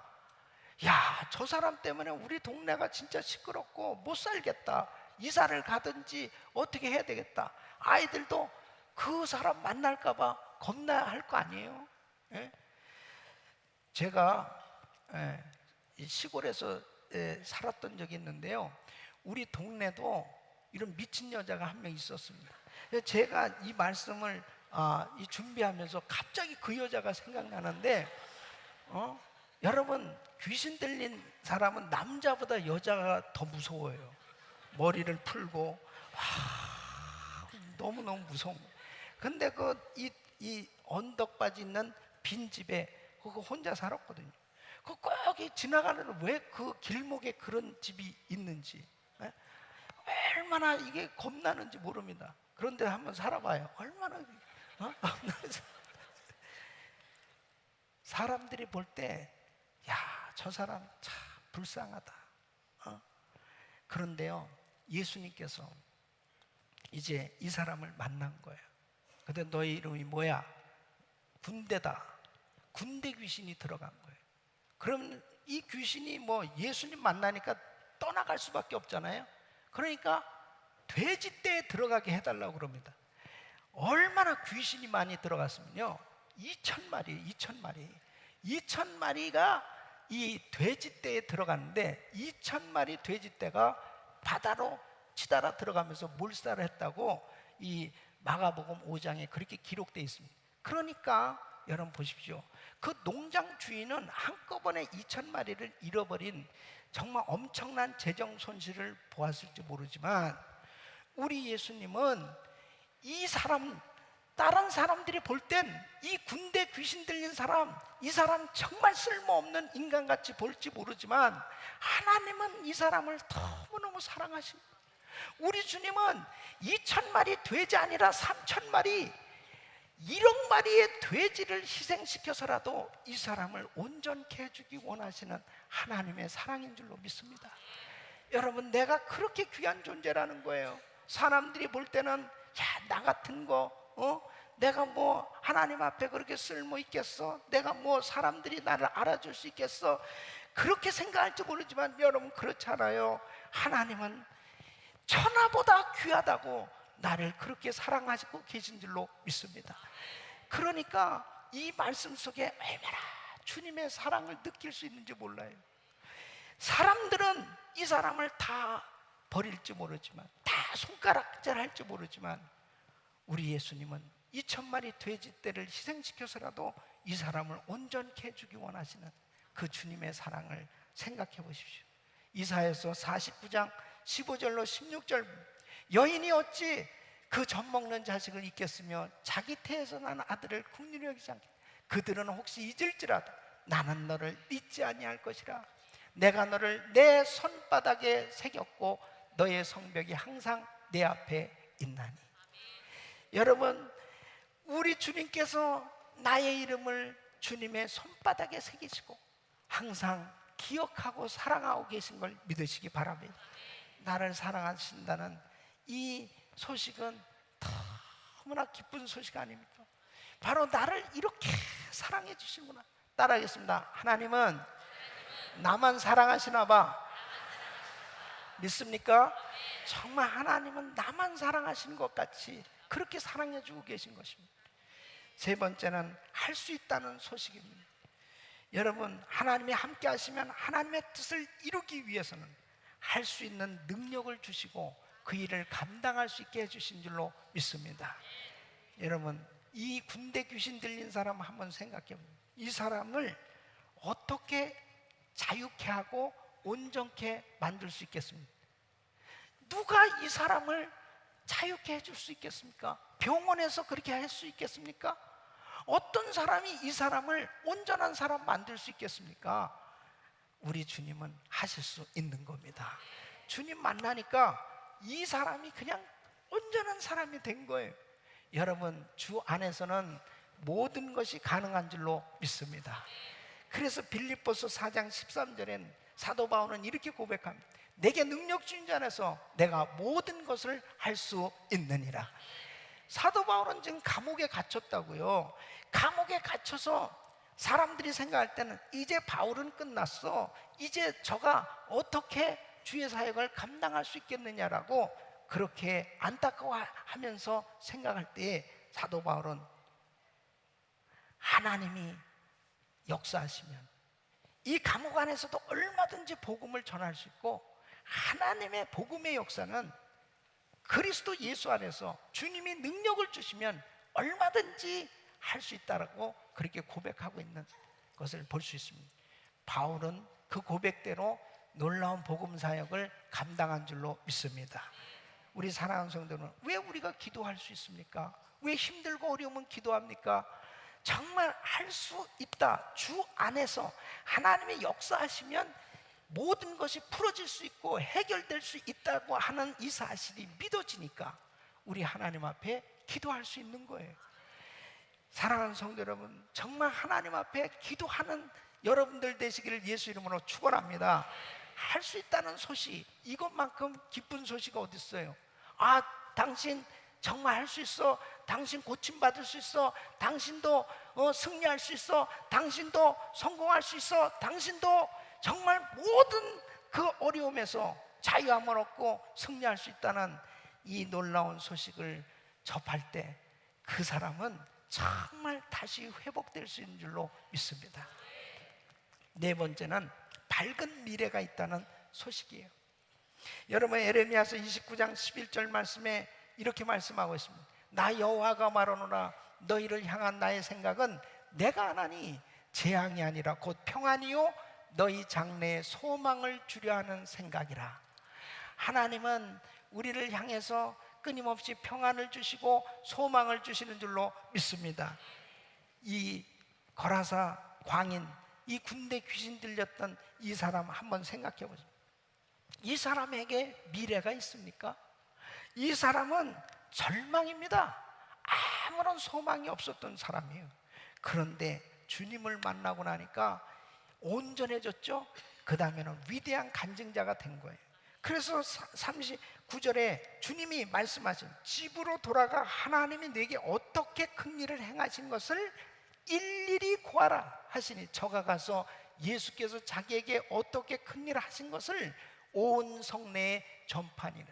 야, 저 사람 때문에 우리 동네가 진짜 시끄럽고 못 살겠다, 이사를 가든지 어떻게 해야 되겠다. 아이들도 그 사람 만날까 봐 겁나할 거 아니에요? 예? 제가 이 시골에서 살았던 적이 있는데요, 우리 동네도 이런 미친 여자가 한 명 있었습니다. 제가 이 말씀을 이 준비하면서 갑자기 그 여자가 생각나는데, 여러분, 귀신 들린 사람은 남자보다 여자가 더 무서워요. 머리를 풀고 너무너무 무서운 거예요. 근데 이 언덕바지 있는 빈집에 그거 혼자 살았거든요. 그 꼭 지나가는, 왜 그 길목에 그런 집이 있는지, 얼마나 이게 겁나는지 모릅니다. 그런데 한번 살아봐요. 얼마나 사람들이 볼 때, 야, 저 사람 참 불쌍하다. 그런데요, 예수님께서 이제 이 사람을 만난 거예요. 근데 너희 이름이 뭐야? 군대다. 군대 귀신이 들어간 거예요. 그럼 이 귀신이 뭐 예수님 만나니까 떠나갈 수밖에 없잖아요. 그러니까 돼지떼에 들어가게 해달라고 그럽니다. 얼마나 귀신이 많이 들어갔으면요, 2,000마리, 2,000마리가 이 돼지떼에 들어갔는데, 2,000마리 돼지떼가 바다로 치달아 들어가면서 몰살을 했다고 이 마가복음 5장에 그렇게 기록되어 있습니다. 그러니까 여러분 보십시오. 그 농장 주인은 한꺼번에 2,000마리를 잃어버린 정말 엄청난 재정 손실을 보았을지 모르지만, 우리 예수님은 이 사람, 다른 사람들이 볼 땐 이 군대 귀신 들린 사람, 이 사람 정말 쓸모없는 인간같이 볼지 모르지만, 하나님은 이 사람을 너무너무 사랑하십니다. 우리 주님은 2,000마리 돼지 아니라 3,000마리, 1억 마리의 돼지를 희생시켜서라도 이 사람을 온전케 해주기 원하시는 하나님의 사랑인 줄로 믿습니다. 여러분, 내가 그렇게 귀한 존재라는 거예요. 사람들이 볼 때는 야, 나 같은 거 내가 뭐 하나님 앞에 그렇게 쓸모 있겠어? 내가 뭐 사람들이 나를 알아줄 수 있겠어? 그렇게 생각할지 모르지만 여러분, 그렇지 않아요. 하나님은 천하보다 귀하다고 나를 그렇게 사랑하시고 계신 줄로 믿습니다. 그러니까 이 말씀 속에 얼마나 주님의 사랑을 느낄 수 있는지 몰라요. 사람들은 이 사람을 다 버릴지 모르지만, 다 손가락질 할지 모르지만, 우리 예수님은 2,000마리 돼지떼를 희생시켜서라도 이 사람을 온전케 해주기 원하시는 그 주님의 사랑을 생각해 보십시오. 이사야서 49장 15절로 16절, 여인이 어찌 그 젖 먹는 자식을 잊겠으며 자기 태에서 난 아들을 긍휼히 여기지 않겠, 그들은 혹시 잊을지라도 나는 너를 잊지 아니할 것이라. 내가 너를 내 손바닥에 새겼고 너의 성벽이 항상 내 앞에 있나니. 여러분, 우리 주님께서 나의 이름을 주님의 손바닥에 새기시고 항상 기억하고 사랑하고 계신 걸 믿으시기 바랍니다. 나를 사랑하신다는 이 소식은 너무나 기쁜 소식 아닙니까? 바로 나를 이렇게 사랑해 주시구나. 따라하겠습니다. 하나님은 나만 사랑하시나 봐. 믿습니까? 정말 하나님은 나만 사랑하시는 것 같이 그렇게 사랑해 주고 계신 것입니다. 세 번째는 할 수 있다는 소식입니다. 여러분, 하나님이 함께 하시면 하나님의 뜻을 이루기 위해서는 할 수 있는 능력을 주시고 그 일을 감당할 수 있게 해주신 줄로 믿습니다. 여러분, 이 군대 귀신 들린 사람 한번 생각해 보세요. 이 사람을 어떻게 자유케 하고 온전케 만들 수 있겠습니까? 누가 이 사람을 자유케 해줄 수 있겠습니까? 병원에서 그렇게 할 수 있겠습니까? 어떤 사람이 이 사람을 온전한 사람 만들 수 있겠습니까? 우리 주님은 하실 수 있는 겁니다. 주님 만나니까 이 사람이 그냥 온전한 사람이 된 거예요. 여러분, 주 안에서는 모든 것이 가능한 줄로 믿습니다. 그래서 빌립보서 4장 13절엔 사도 바울은 이렇게 고백합니다. 내게 능력 주신 자 안에서 내가 모든 것을 할 수 있느니라. 사도 바울은 지금 감옥에 갇혔다고요. 감옥에 갇혀서 사람들이 생각할 때는 이제 바울은 끝났어, 이제 저가 어떻게 주의 사역을 감당할 수 있겠느냐라고 그렇게 안타까워하면서 생각할 때에 사도 바울은 하나님이 역사하시면 이 감옥 안에서도 얼마든지 복음을 전할 수 있고, 하나님의 복음의 역사는 그리스도 예수 안에서 주님이 능력을 주시면 얼마든지 할 수 있다라고 그렇게 고백하고 있는 것을 볼 수 있습니다. 바울은 그 고백대로 놀라운 복음 사역을 감당한 줄로 믿습니다. 우리 사랑하는 성도는 왜 우리가 기도할 수 있습니까? 왜 힘들고 어려우면 기도합니까? 정말 할 수 있다. 주 안에서 하나님의 역사하시면 모든 것이 풀어질 수 있고 해결될 수 있다고 하는 이 사실이 믿어지니까 우리 하나님 앞에 기도할 수 있는 거예요. 사랑하는 성도 여러분, 정말 하나님 앞에 기도하는 여러분들 되시기를 예수 이름으로 축원합니다. 할 수 있다는 소식, 이것만큼 기쁜 소식이 어디 있어요? 아, 당신 정말 할 수 있어. 당신 고침받을 수 있어. 당신도 승리할 수 있어. 당신도 성공할 수 있어. 당신도 정말 모든 그 어려움에서 자유함을 얻고 승리할 수 있다는 이 놀라운 소식을 접할 때 그 사람은 정말 다시 회복될 수 있는 줄로 믿습니다. 네 번째는 밝은 미래가 있다는 소식이에요. 여러분, 에레미야서 29장 11절 말씀에 이렇게 말씀하고 있습니다. 나 여호와가 말하노라, 너희를 향한 나의 생각은 내가 하나니 재앙이 아니라 곧 평안이요 너희 장래에 소망을 주려 하는 생각이라. 하나님은 우리를 향해서 끊임없이 평안을 주시고 소망을 주시는 줄로 믿습니다. 이 거라사 광인, 이 군대 귀신 들렸던 이 사람 한번 생각해 보세요. 이 사람에게 미래가 있습니까? 이 사람은 절망입니다. 아무런 소망이 없었던 사람이에요. 그런데 주님을 만나고 나니까 온전해졌죠. 그 다음에는 위대한 간증자가 된 거예요. 그래서 39절에 주님이 말씀하신 집으로 돌아가 하나님이 내게 어떻게 큰 일을 행하신 것을 일일이 고하라 하시니, 저가 가서 예수께서 자기에게 어떻게 큰 일을 하신 것을 온 성내에 전파하니라.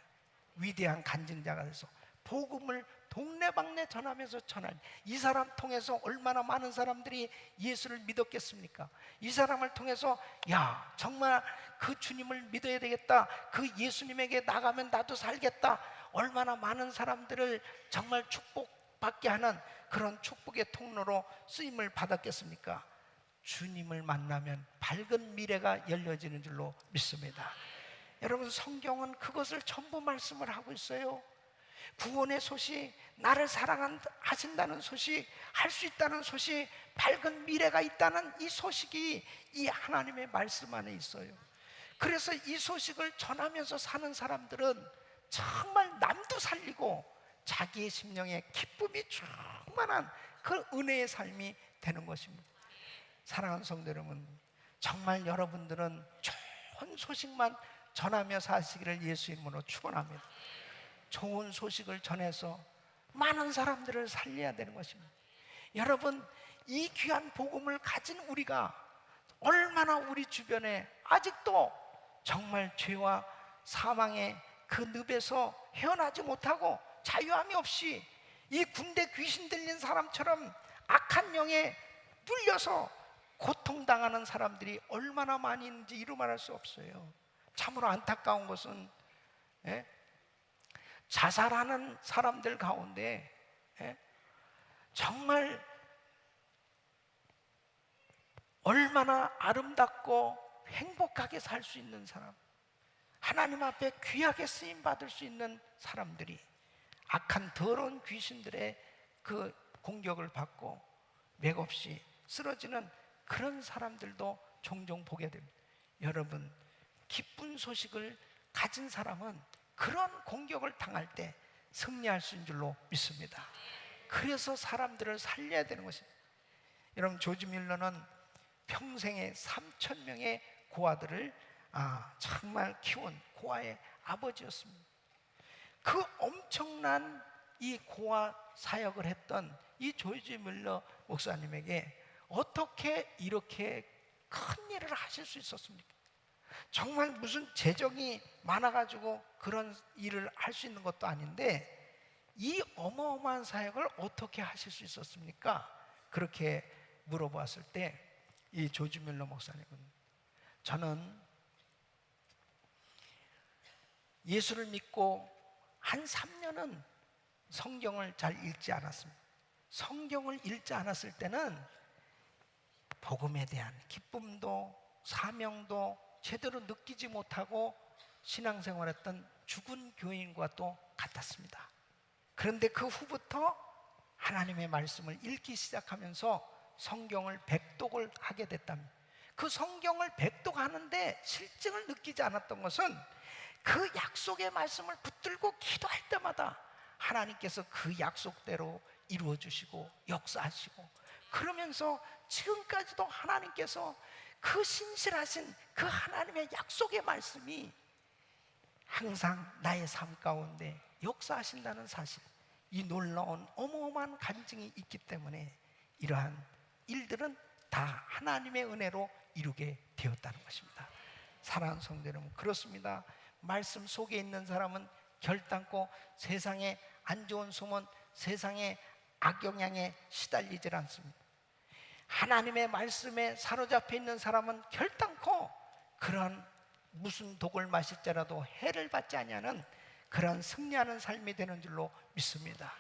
위대한 간증자가 돼서 복음을 동네방네 전하면서 전하니, 이 사람 통해서 얼마나 많은 사람들이 예수를 믿었겠습니까? 이 사람을 통해서 야, 정말 그 주님을 믿어야 되겠다, 그 예수님에게 나가면 나도 살겠다, 얼마나 많은 사람들을 정말 축복받게 하는 그런 축복의 통로로 쓰임을 받았겠습니까? 주님을 만나면 밝은 미래가 열려지는 줄로 믿습니다. 여러분, 성경은 그것을 전부 말씀을 하고 있어요. 구원의 소식, 나를 사랑하신다는 소식, 할 수 있다는 소식, 밝은 미래가 있다는 이 소식이 이 하나님의 말씀 안에 있어요. 그래서 이 소식을 전하면서 사는 사람들은 정말 남도 살리고 자기의 심령에 기쁨이 충만한 그 은혜의 삶이 되는 것입니다. 사랑하는 성도 여러분, 정말 여러분들은 좋은 소식만 전하며 사시기를 예수 이름으로 축원합니다. 좋은 소식을 전해서 많은 사람들을 살려야 되는 것입니다. 여러분, 이 귀한 복음을 가진 우리가 얼마나 우리 주변에 아직도 정말 죄와 사망의 그 늪에서 헤어나지 못하고 자유함이 없이 이 군대 귀신 들린 사람처럼 악한 영에 눌려서 고통당하는 사람들이 얼마나 많이 있는지 이루 말할 수 없어요. 참으로 안타까운 것은 자살하는 사람들 가운데 정말 얼마나 아름답고 행복하게 살 수 있는 사람, 하나님 앞에 귀하게 쓰임받을 수 있는 사람들이 악한 더러운 귀신들의 그 공격을 받고 맥없이 쓰러지는 그런 사람들도 종종 보게 됩니다. 여러분, 기쁜 소식을 가진 사람은 그런 공격을 당할 때 승리할 수 있는 줄로 믿습니다. 그래서 사람들을 살려야 되는 것입니다. 여러분, 조지 밀러는 평생에 3,000명의 고아들을 정말 키운 고아의 아버지였습니다. 그 엄청난 이 고아 사역을 했던 이 조지 밀러 목사님에게 어떻게 이렇게 큰 일을 하실 수 있었습니까? 정말 무슨 재정이 많아가지고 그런 일을 할 수 있는 것도 아닌데 이 어마어마한 사역을 어떻게 하실 수 있었습니까? 그렇게 물어보았을 때 이 조지 밀러 목사님은, 저는 예수를 믿고 한 3년은 성경을 잘 읽지 않았습니다. 성경을 읽지 않았을 때는 복음에 대한 기쁨도 사명도 제대로 느끼지 못하고 신앙생활했던 죽은 교인과 또 같았습니다. 그런데 그 후부터 하나님의 말씀을 읽기 시작하면서 성경을 백독을 하게 됐답니다. 그 성경을 백독하는데 실증을 느끼지 않았던 것은 그 약속의 말씀을 붙들고 기도할 때마다 하나님께서 그 약속대로 이루어 주시고 역사하시고, 그러면서 지금까지도 하나님께서 그 신실하신 그 하나님의 약속의 말씀이 항상 나의 삶 가운데 역사하신다는 사실, 이 놀라운 어마어마한 간증이 있기 때문에 이러한 일들은 다 하나님의 은혜로 이루게 되었다는 것입니다. 사랑하는 성도 여러분, 그렇습니다. 말씀 속에 있는 사람은 결단코 세상에 안 좋은 소문, 세상의 악영향에 시달리질 않습니다. 하나님의 말씀에 사로잡혀 있는 사람은 결단코 그런 무슨 독을 마실지라도 해를 받지 아니하는 그런 승리하는 삶이 되는 줄로 믿습니다.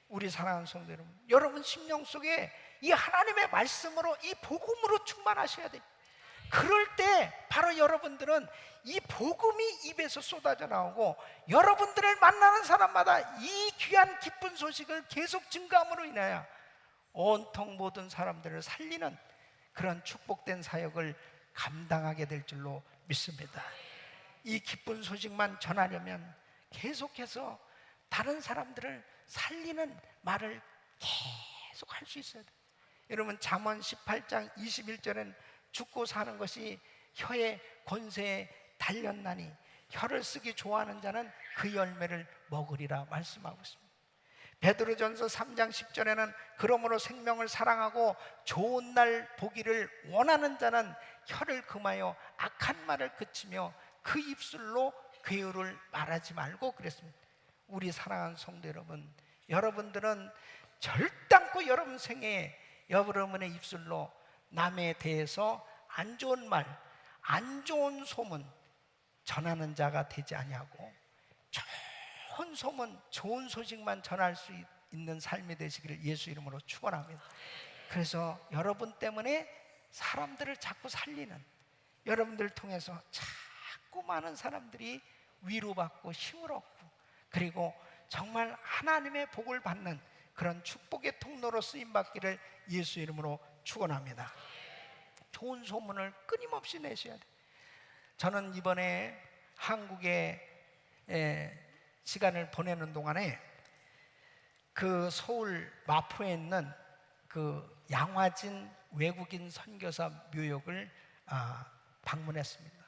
우리 사랑하는 성도 여러분, 여러분 심령 속에 이 하나님의 말씀으로, 이 복음으로 충만하셔야 돼요. 그럴 때 바로 여러분들은 이 복음이 입에서 쏟아져 나오고 여러분들을 만나는 사람마다 이 귀한 기쁜 소식을 계속 증거함으로 인하여 온통 모든 사람들을 살리는 그런 축복된 사역을 감당하게 될 줄로 믿습니다. 이 기쁜 소식만 전하려면 계속해서 다른 사람들을 살리는 말을 계속 할 수 있어야 돼요. 여러분, 잠언 18장 21절엔 죽고 사는 것이 혀의 권세에 달렸나니 혀를 쓰기 좋아하는 자는 그 열매를 먹으리라 말씀하고 있습니다. 베드로전서 3장 10절에는 그러므로 생명을 사랑하고 좋은 날 보기를 원하는 자는 혀를 금하여 악한 말을 그치며 그 입술로 괴유를 말하지 말고 그랬습니다. 우리 사랑하는 성도 여러분, 여러분들은 절단코 여러분 생애에 여러분의 입술로 남에 대해서 안 좋은 말, 안 좋은 소문 전하는 자가 되지 아니하고 좋은 소문, 좋은 소식만 전할 수 있는 삶이 되시기를 예수 이름으로 축원합니다. 그래서 여러분 때문에 사람들을 자꾸 살리는, 여러분들을 통해서 자꾸 많은 사람들이 위로받고 힘을 얻고, 그리고 정말 하나님의 복을 받는 그런 축복의 통로로 쓰임받기를 예수 이름으로 축원합니다. 좋은 소문을 끊임없이 내셔야 돼요. 저는 이번에 한국에 시간을 보내는 동안에 그 서울 마포에 있는 그 양화진 외국인 선교사 묘역을 방문했습니다.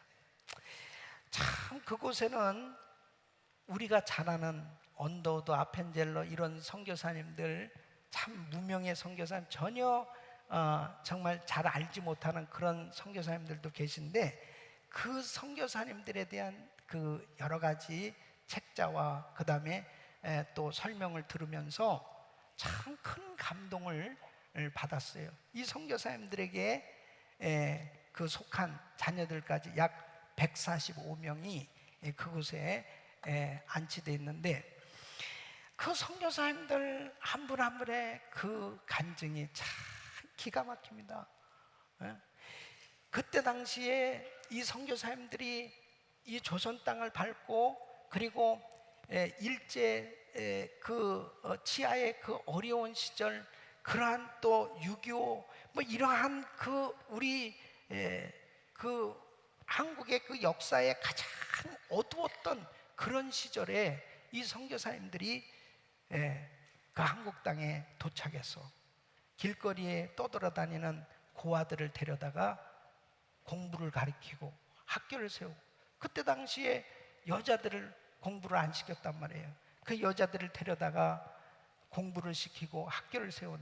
참 그곳에는 우리가 잘 아는 언더우드, 아펜젤러 이런 선교사님들, 참 무명의 선교사님, 전혀 정말 잘 알지 못하는 그런 선교사님들도 계신데, 그 선교사님들에 대한 그 여러 가지 책자와 그 다음에 또 설명을 들으면서 참 큰 감동을 받았어요. 이 선교사님들에게 그 속한 자녀들까지 약 145명이 그곳에 안치되어 있는데, 그 선교사님들 한 분 한 분의 그 간증이 참 기가 막힙니다. 그때 당시에 이 선교사님들이 이 조선 땅을 밟고, 그리고 일제 치하의 그 어려운 시절, 그러한 또 6.25 뭐 이러한 그 우리 그 한국의 그 역사에 가장 어두웠던 그런 시절에 이 선교사님들이 그 한국 땅에 도착해서 길거리에 떠돌아다니는 고아들을 데려다가 공부를 가르치고 학교를 세우고, 그때 당시에 여자들을 공부를 안 시켰단 말이에요. 그 여자들을 데려다가 공부를 시키고 학교를 세운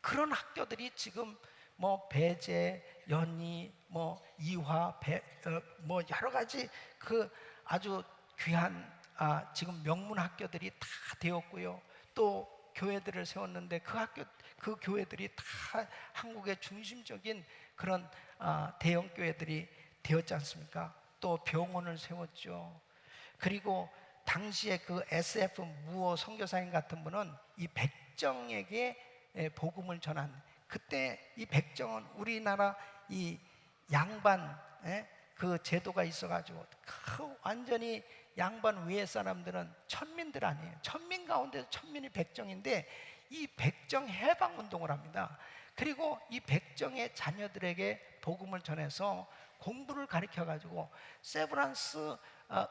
그런 학교들이 지금 뭐 배재, 연희, 뭐 이화, 뭐 여러 가지 그 아주 귀한 지금 명문 학교들이 다 되었고요. 또 교회들을 세웠는데 그 교회들이 다 한국의 중심적인 그런 대형 교회들이 되었지 않습니까? 또 병원을 세웠죠. 그리고 당시에 그 SF 무어 선교사님 같은 분은 이 백정에게 복음을 전한, 그때 이 백정은 우리나라 이 양반 그 제도가 있어가지고 완전히 양반 위에 사람들은 천민들 아니에요. 천민 가운데 천민이 백정인데, 이 백정 해방 운동을 합니다. 그리고 이 백정의 자녀들에게 복음을 전해서 공부를 가르쳐 가지고 세브란스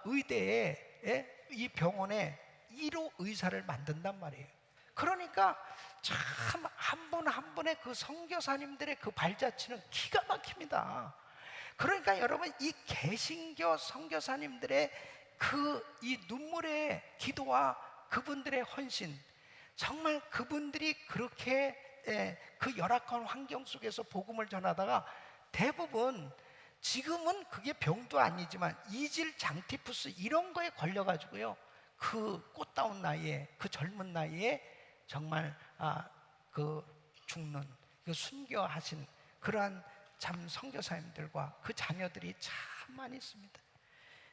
의대에 이 병원에 1호 의사를 만든단 말이에요. 그러니까 참 한 분 한 분의 그 선교사님들의 그 발자취는 기가 막힙니다. 그러니까 여러분, 이 개신교 선교사님들의 그 이 눈물의 기도와 그분들의 헌신, 정말 그분들이 그렇게 그 열악한 환경 속에서 복음을 전하다가 대부분 지금은 그게 병도 아니지만 이질, 장티푸스 이런 거에 걸려가지고요, 그 꽃다운 나이에, 그 젊은 나이에 정말 그 죽는, 그 순교하신 그러한 참 선교사님들과 그 자녀들이 참 많이 있습니다.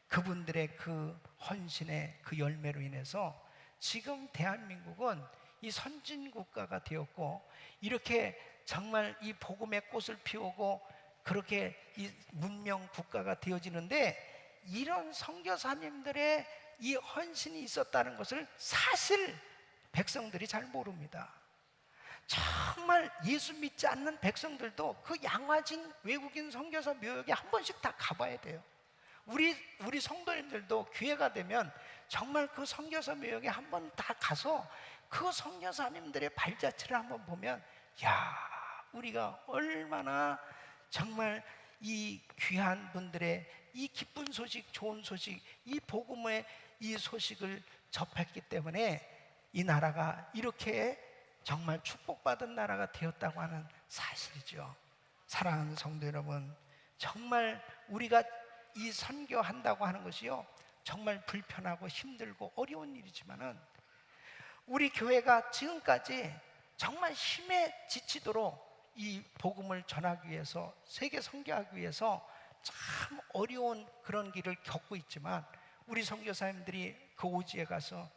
그분들의 그 헌신의 그 열매로 인해서 지금 대한민국은 이 선진 국가가 되었고, 이렇게 정말 이 복음의 꽃을 피우고 그렇게 이 문명 국가가 되어지는데, 이런 선교사님들의 이 헌신이 있었다는 것을 사실 백성들이 잘 모릅니다. 정말 예수 믿지 않는 백성들도 그 양화진 외국인 선교사 묘역에 한 번씩 다 가봐야 돼요. 우리 성도님들도 기회가 되면 정말 그 선교사 묘역에 한 번 다 가서 그 선교사님들의 발자취를 한번 보면, 야, 우리가 얼마나 정말 이 귀한 분들의 이 기쁜 소식, 좋은 소식, 이 복음의 이 소식을 접했기 때문에 이 나라가 이렇게 정말 축복받은 나라가 되었다고 하는 사실이죠. 사랑하는 성도 여러분, 정말 우리가 이 선교한다고 하는 것이요, 정말 불편하고 힘들고 어려운 일이지만은 우리 교회가 지금까지 정말 힘에 지치도록 이 복음을 전하기 위해서, 세계 선교하기 위해서 참 어려운 그런 길을 겪고 있지만, 우리 선교사님들이 그 오지에 가서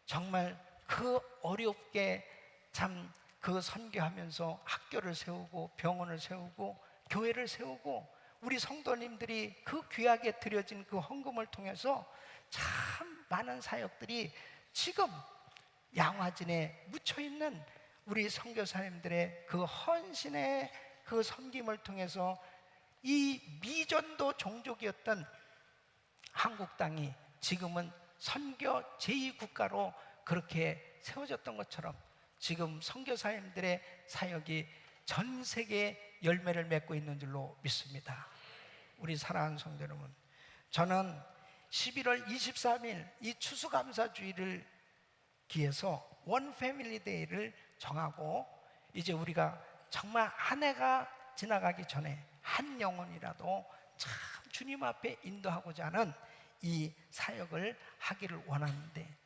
정말 그 어렵게 참 그 선교하면서 학교를 세우고 병원을 세우고 교회를 세우고, 우리 성도님들이 그 귀하게 드려진 그 헌금을 통해서 참 많은 사역들이 지금 양화진에 묻혀있는 우리 선교사님들의 그 헌신의 그 섬김을 통해서 이 미전도 종족이었던 한국 땅이 지금은 선교 제2국가로 그렇게 세워졌던 것처럼, 지금 선교사님들의 사역이 전 세계에 열매를 맺고 있는 줄로 믿습니다. 우리 사랑하는 성도 여러분, 저는 11월 23일 이 추수감사주의를 기해서 원 패밀리 데이를 정하고, 이제 우리가 정말 한 해가 지나가기 전에 한 영혼이라도 참 주님 앞에 인도하고자 하는 이 사역을 하기를 원하는데,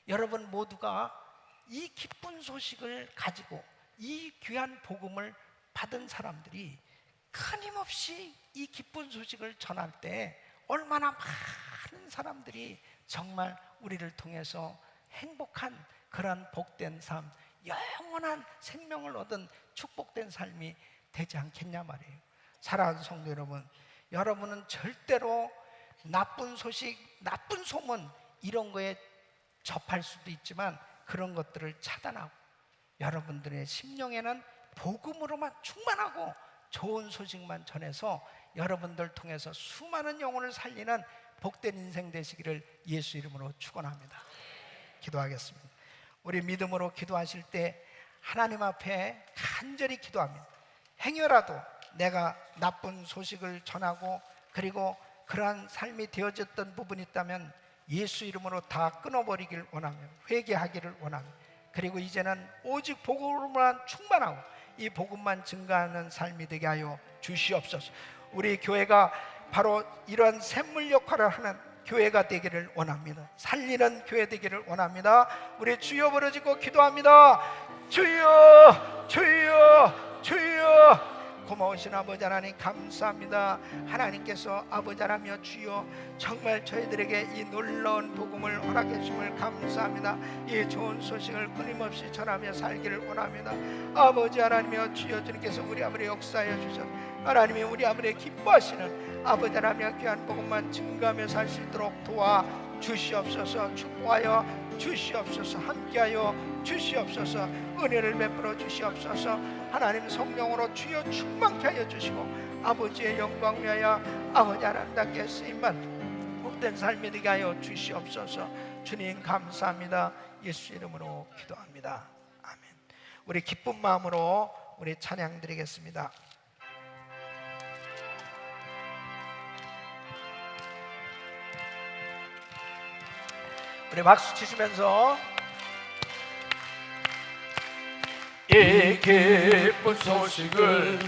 여러분 모두가 이 기쁜 소식을 가지고 이 귀한 복음을 받은 사람들이 끊임없이 이 기쁜 소식을 전할 때 얼마나 많은 사람들이 정말 우리를 통해서 행복한 그런 복된 삶, 영원한 생명을 얻은 축복된 삶이 되지 않겠냐 말이에요. 사랑하는 성도 여러분, 여러분은 절대로 나쁜 소식, 나쁜 소문 이런 거에 접할 수도 있지만 그런 것들을 차단하고 여러분들의 심령에는 복음으로만 충만하고 좋은 소식만 전해서 여러분들 통해서 수많은 영혼을 살리는 복된 인생 되시기를 예수 이름으로 축원합니다. 기도하겠습니다. 우리 믿음으로 기도하실 때 하나님 앞에 간절히 기도합니다. 행여라도 내가 나쁜 소식을 전하고 그리고 그러한 삶이 되어졌던 부분이 있다면 예수 이름으로 다 끊어버리길 원하며 회개하기를 원하며 그리고 이제는 오직 복음으로만 충만하고 이 복음만 증가하는 삶이 되게 하여 주시옵소서. 우리 교회가 바로 이러한 샘물 역할을 하는 교회가 되기를 원합니다. 살리는 교회 되기를 원합니다. 우리 주여 부르짖고 기도합니다. 주여 주여 주여. 고마우신 아버지 하나님 감사합니다. 하나님께서 아버지 하나며 주여 정말 저희들에게 이 놀라운 복음을 허락해 주심을 감사합니다. 이 좋은 소식을 끊임없이 전하며 살기를 원합니다. 아버지 하나님여 주여 주님께서 우리 아버지 역사하여 주셔서 하나님이 우리 아버지 기뻐하시는 아버지 하나님여 귀한 복음만 증가하며 살 수 있도록 도와 주시옵소서. 축복하여 주시옵소서. 함께하여 주시옵소서. 은혜를 베풀어 주시옵소서. 하나님 성령으로 주여 충만케 하여 주시고 아버지의 영광 위하여 아버지 하나님께 쓰임만 복된 삶이 되게 하여 주시옵소서. 주님 감사합니다. 예수 이름으로 기도합니다. 아멘. 우리 기쁜 마음으로 우리 찬양 드리겠습니다. 우리 박수 치시면서 이 기쁜 소식을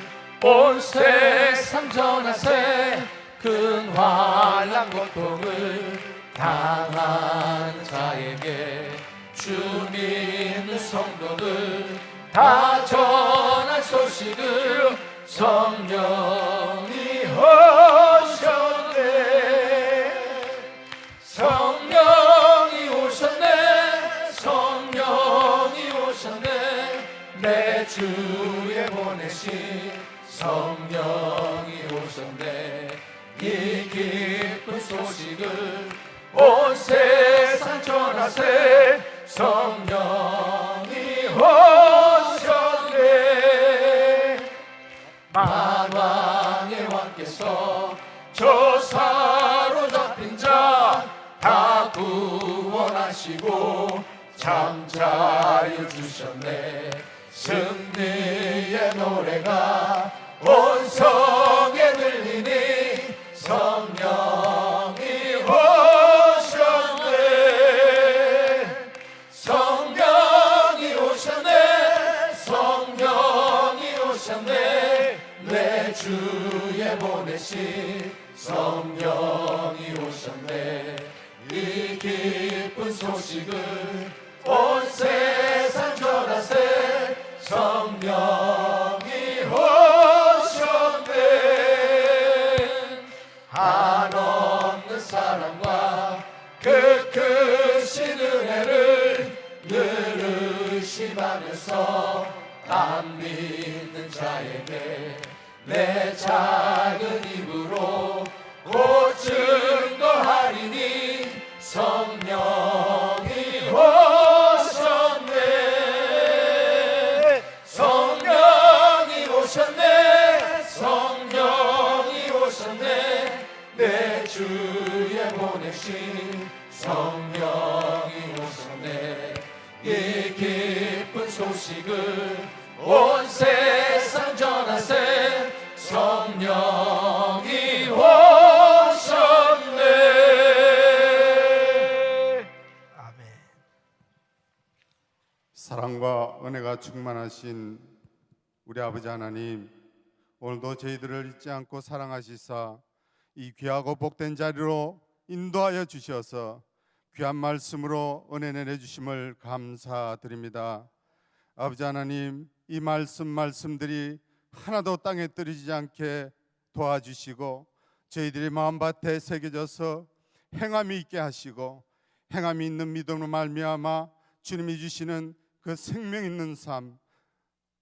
온 세상 전하세 근환난 고통을 당한 자에게 주 믿는 성도들 다 전할 소식을 성령이 오셨네. 성령이 오셨네. 성령이 오셨네. 내 주에 보내신 성령이 오셨네. 이 기쁜 소식을 온 세상 전하세 성령이 오셨네. 만왕의 왕께서 저 사로잡힌 자 다 구원하시고 잠자여 주셨네. 승리의 노래가 온 성에 들리니 성령이 오셨네. 성령이 오셨네. 성령이 오셨네. 내 주에 보내신 성령이 오셨네. 이 기쁜 소식을 온 세상 전하세 성령이 오셨네. 한없는 사랑과 그 크신 은혜를 늘 의심하면서 안 믿는 자에게 내 작은 입으로 곧 증거하리니 성령이 오셨네. 성령이 오셨네. 성령이 오셨네. 내 주에 보내신 성령이 오셨네. 이 기쁜 소식을 온 세상 전하세 성령이 오셨네. 아멘. 사랑과 은혜가 충만하신 우리 아버지 하나님, 오늘도 저희들을 잊지 않고 사랑하시사 이 귀하고 복된 자리로 인도하여 주셔서 귀한 말씀으로 은혜 내려주심을 감사드립니다. 아버지 하나님, 이 말씀들이 하나도 땅에 떨어지지 않게 도와주시고 저희들이 마음밭에 새겨져서 행함이 있게 하시고 행함이 있는 믿음으로 말미암아 주님이 주시는 그 생명 있는 삶,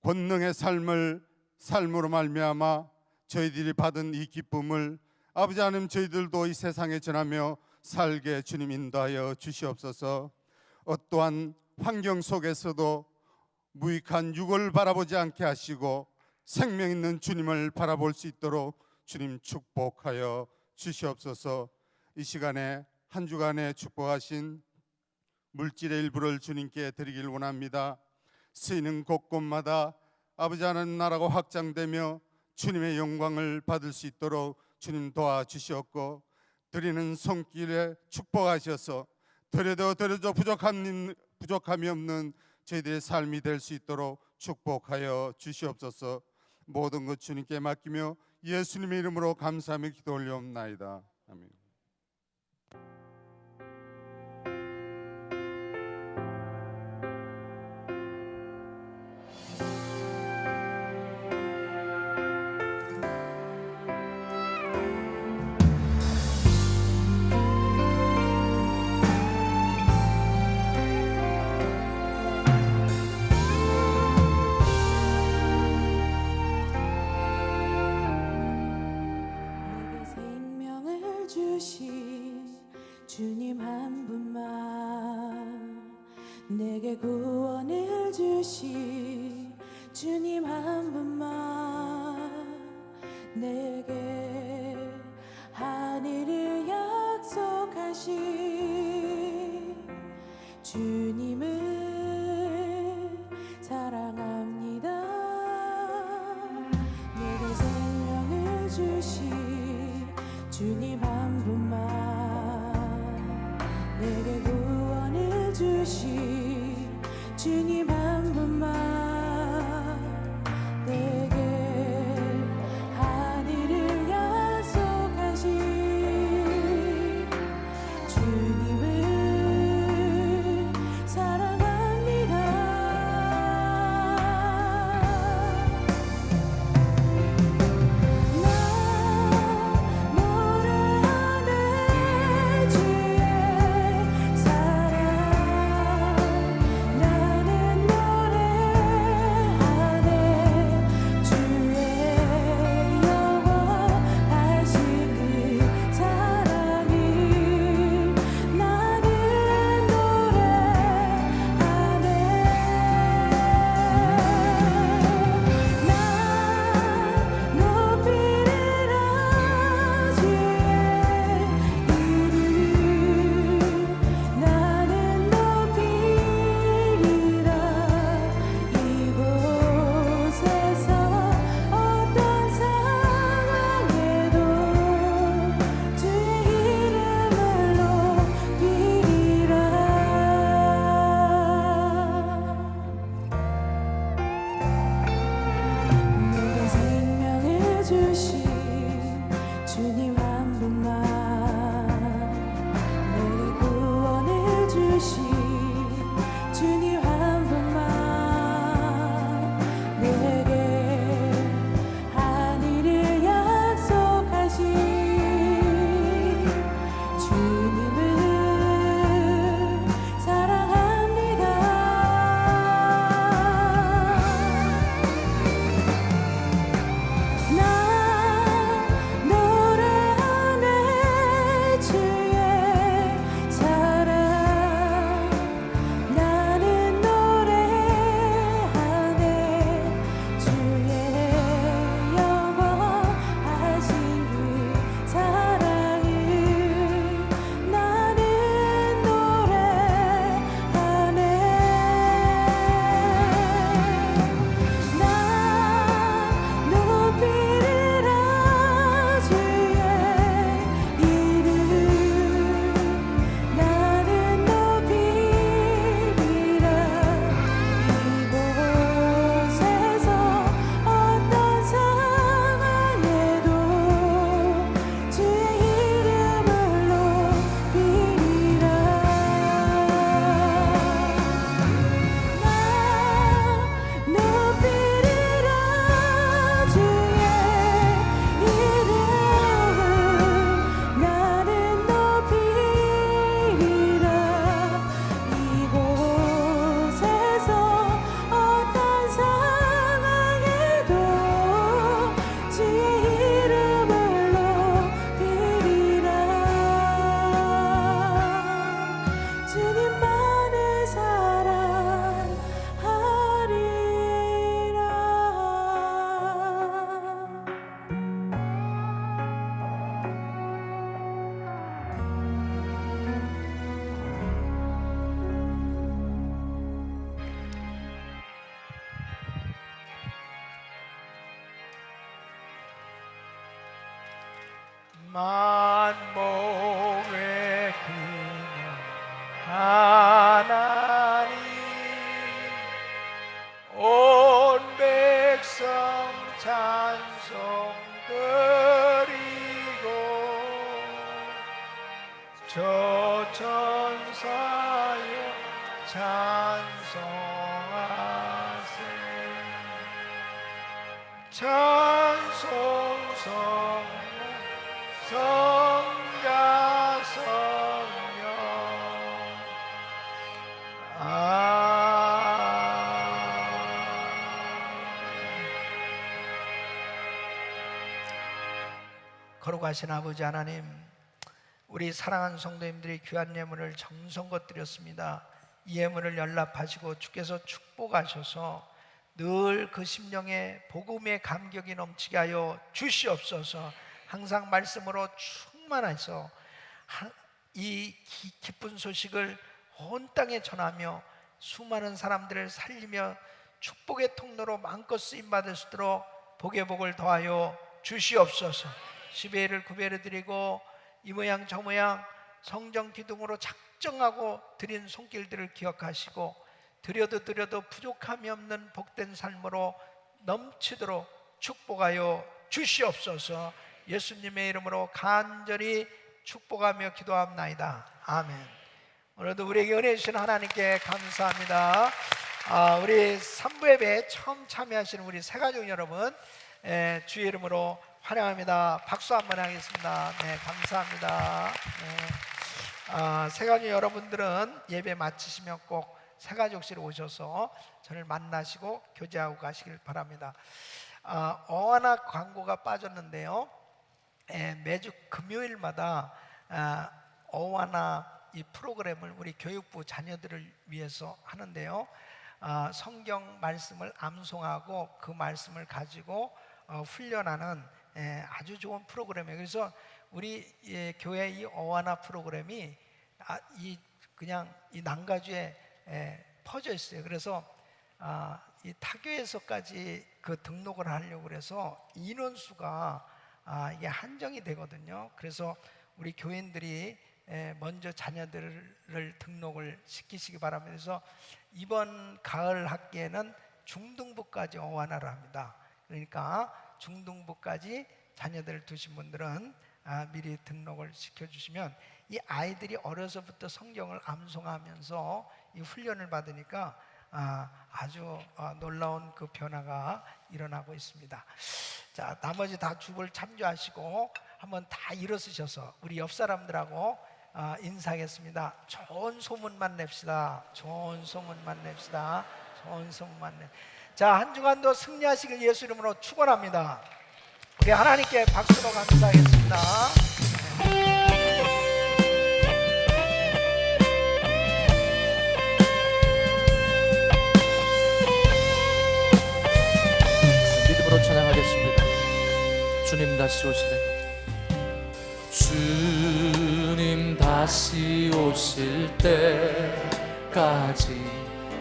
권능의 삶으로 말미암아 저희들이 받은 이 기쁨을 아버지 하나님 저희들도 이 세상에 전하며 살게 주님 인도하여 주시옵소서. 어떠한 환경 속에서도 무익한 육을 바라보지 않게 하시고 생명 있는 주님을 바라볼 수 있도록 주님 축복하여 주시옵소서. 이 시간에 한 주간에 축복하신 물질의 일부를 주님께 드리길 원합니다. 쓰이는 곳곳마다 아버지 하나님 나라가 확장되며 주님의 영광을 받을 수 있도록 주님 도와주시옵고 드리는 손길에 축복하셔서 드려도 부족함이 없는 저희들의 삶이 될 수 있도록 축복하여 주시옵소서. 모든 것 주님께 맡기며 예수님의 이름으로 감사하며 기도 올려옵나이다. 아멘. 내게 생명을 주신 주님 한 분만, 내게 구원을 주신 주님 한 분만, 내게 하늘을 약속하신 주님을 사랑합니다. 내게 생명을 주신 주님 한 분만, 내게 구원을 주신 주님 한 분만, 내게 하늘을 약속하신 주님을 사랑합니다. 나 노래하네 주의 사랑, 나는 노래하네 만복의 근원 하나님 온 백성 찬송 드리고 저 천사여 찬송하세 찬송 성자 성령 거룩하신 아버지 하나님, 우리 사랑하는 성도님들이 귀한 예물을 정성껏 드렸습니다. 이 예물을 연락하시고 주께서 축복하셔서 늘 그 심령에 복음의 감격이 넘치게 하여 주시옵소서. 항상 말씀으로 충만해서 이 기쁜 소식을 온 땅에 전하며 수많은 사람들을 살리며 축복의 통로로 마음껏 쓰임받을 수 있도록 복의 복을 더하여 주시옵소서. 10회를 9회를 드리고 이 모양 저 모양 성정 기둥으로 작정하고 드린 손길들을 기억하시고 드려도 부족함이 없는 복된 삶으로 넘치도록 축복하여 주시옵소서. 예수님의 이름으로 간절히 축복하며 기도합나이다. 아멘. 오늘도 우리에게 은혜 주신 하나님께 감사합니다. 우리 3부 예배에 처음 참여하시는 우리 새가족 여러분, 주의 이름으로 환영합니다. 박수 한번 하겠습니다. 네, 감사합니다. 네. 새가족 여러분들은 예배 마치시면 꼭 새가족실에 오셔서 저를 만나시고 교제하고 가시길 바랍니다. 어하나 광고가 빠졌는데요, 매주 금요일마다 어하나 이 프로그램을 우리 교육부 자녀들을 위해서 하는데요, 성경 말씀을 암송하고 그 말씀을 가지고 훈련하는 아주 좋은 프로그램이에요. 그래서 우리 교회 이 어하나 프로그램이 그냥 이 난가주에 퍼져 있어요. 그래서 이 타교에서까지 그 등록을 하려고 그래서 인원수가 이게 한정이 되거든요. 그래서 우리 교인들이 먼저 자녀들을 등록을 시키시기 바랍니다. 그래서 이번 가을 학기에는 중등부까지 어하나를 합니다. 그러니까 중등부까지 자녀들을 두신 분들은 미리 등록을 시켜주시면 이 아이들이 어려서부터 성경을 암송하면서 이 훈련을 받으니까 아주 놀라운 그 변화가 일어나고 있습니다. 자, 나머지 다 주보를 참조하시고 한번 다 일어서셔서 우리 옆 사람들하고 인사하겠습니다. 좋은 소문만 냅시다. 좋은 소문만 냅시다. 좋은 소문만 내. 자, 한 주간도 승리하시길 예수 이름으로 축원합니다. 우리 하나님께 박수로 감사하겠습니다. 믿음으로 찬양하겠습니다. 주님 다시 오시네. 주님 다시 오실 때까지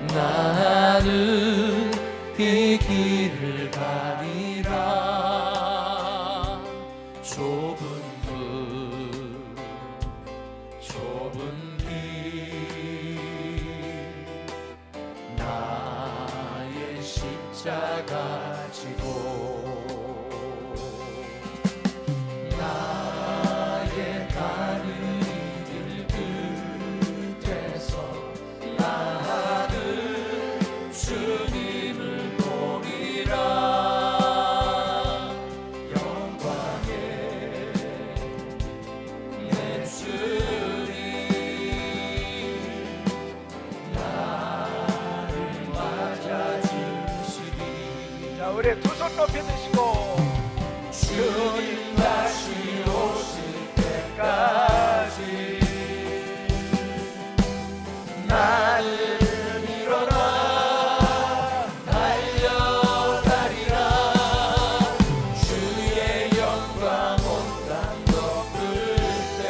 나는 이 길을 가리라. 좁은 길 나의 십자가 지고 나의 가는 이 길 끝에서 나는 주님을 보리라. 영광의 내 주님 나를 맞아주시리. 자, 우리 두 손 높이 드시고 주님 다시 오실 때까지 나는 일어나 달려가리라. 주의 영광 온 땅 덮을 때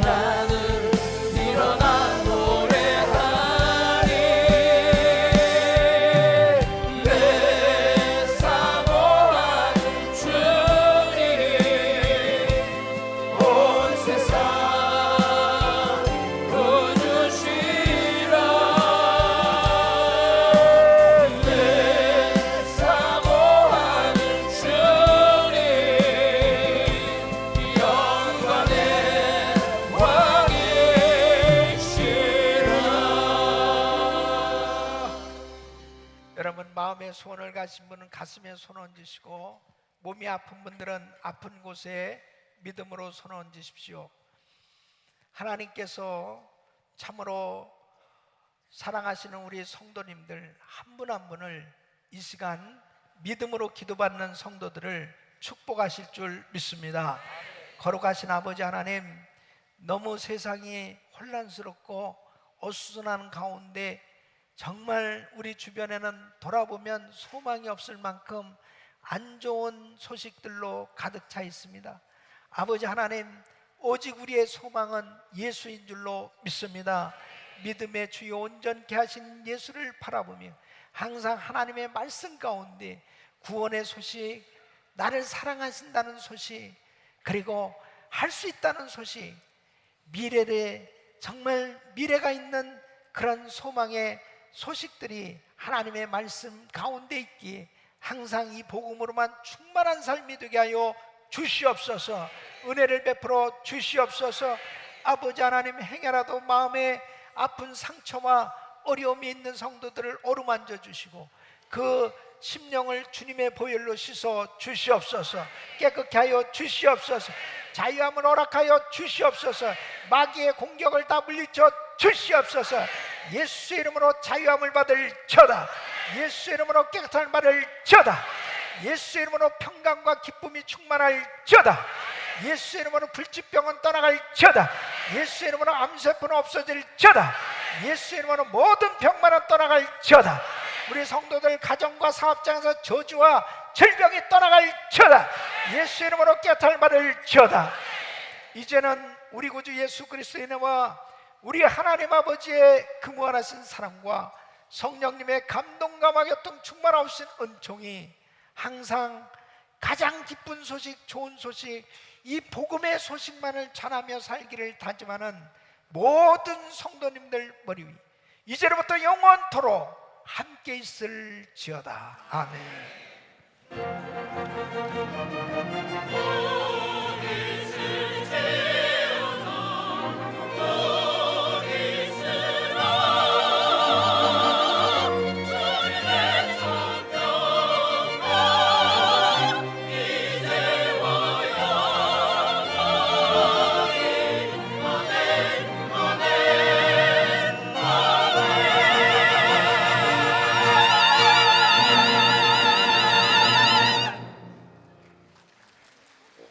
나는 일어나 노래하리. 내 사모하는 주 그러면 마음의 소원을 가신 분은 가슴에 손 얹으시고, 몸이 아픈 분들은 아픈 곳에 믿음으로 손 얹으십시오. 하나님께서 참으로 사랑하시는 우리 성도님들 한 분 한 분을 이 시간 믿음으로 기도받는 성도들을 축복하실 줄 믿습니다. 거룩하신 아버지 하나님, 너무 세상이 혼란스럽고 어수선한 가운데 정말 우리 주변에는 돌아보면 소망이 없을 만큼 안 좋은 소식들로 가득 차 있습니다. 아버지 하나님, 오직 우리의 소망은 예수인 줄로 믿습니다. 믿음의 주요 온전케 하신 예수를 바라보며 항상 하나님의 말씀 가운데 구원의 소식, 나를 사랑하신다는 소식, 그리고 할 수 있다는 소식, 미래에 정말 미래가 있는 그런 소망의 소식들이 하나님의 말씀 가운데 있기에 항상 이 복음으로만 충만한 삶이 되게 하여 주시옵소서. 은혜를 베풀어 주시옵소서. 아버지 하나님, 행여라도 마음에 아픈 상처와 어려움이 있는 성도들을 어루만져 주시고 그 심령을 주님의 보혈로 씻어 주시옵소서. 깨끗게 하여 주시옵소서. 자유함을 허락하여 주시옵소서. 마귀의 공격을 다 물리쳐 주시옵소서. 예수 이름으로 자유함을 받을 저다. 예수 이름으로 깨끗함을 받을 저다. 예수 이름으로 평강과 기쁨이 충만할 저다. 예수 이름으로 불치병은 떠나갈 저다. 예수 이름으로 암세포는 없어질 저다. 예수 이름으로 모든 병만은 떠나갈 저다. 우리 성도들 가정과 사업장에서 저주와 질병이 떠나갈 저다. 예수 이름으로 깨끗함을 받을 저다. 이제는 우리 구주 예수 그리스도의 은혜와 우리 하나님 아버지의 그 무한하신 사랑과 성령님의 감동과 교통 충만하신 은총이 항상 가장 기쁜 소식, 좋은 소식, 이 복음의 소식만을 전하며 살기를 다짐하는 모든 성도님들 머리 위 이제로부터 영원토록 함께 있을지어다. 아멘.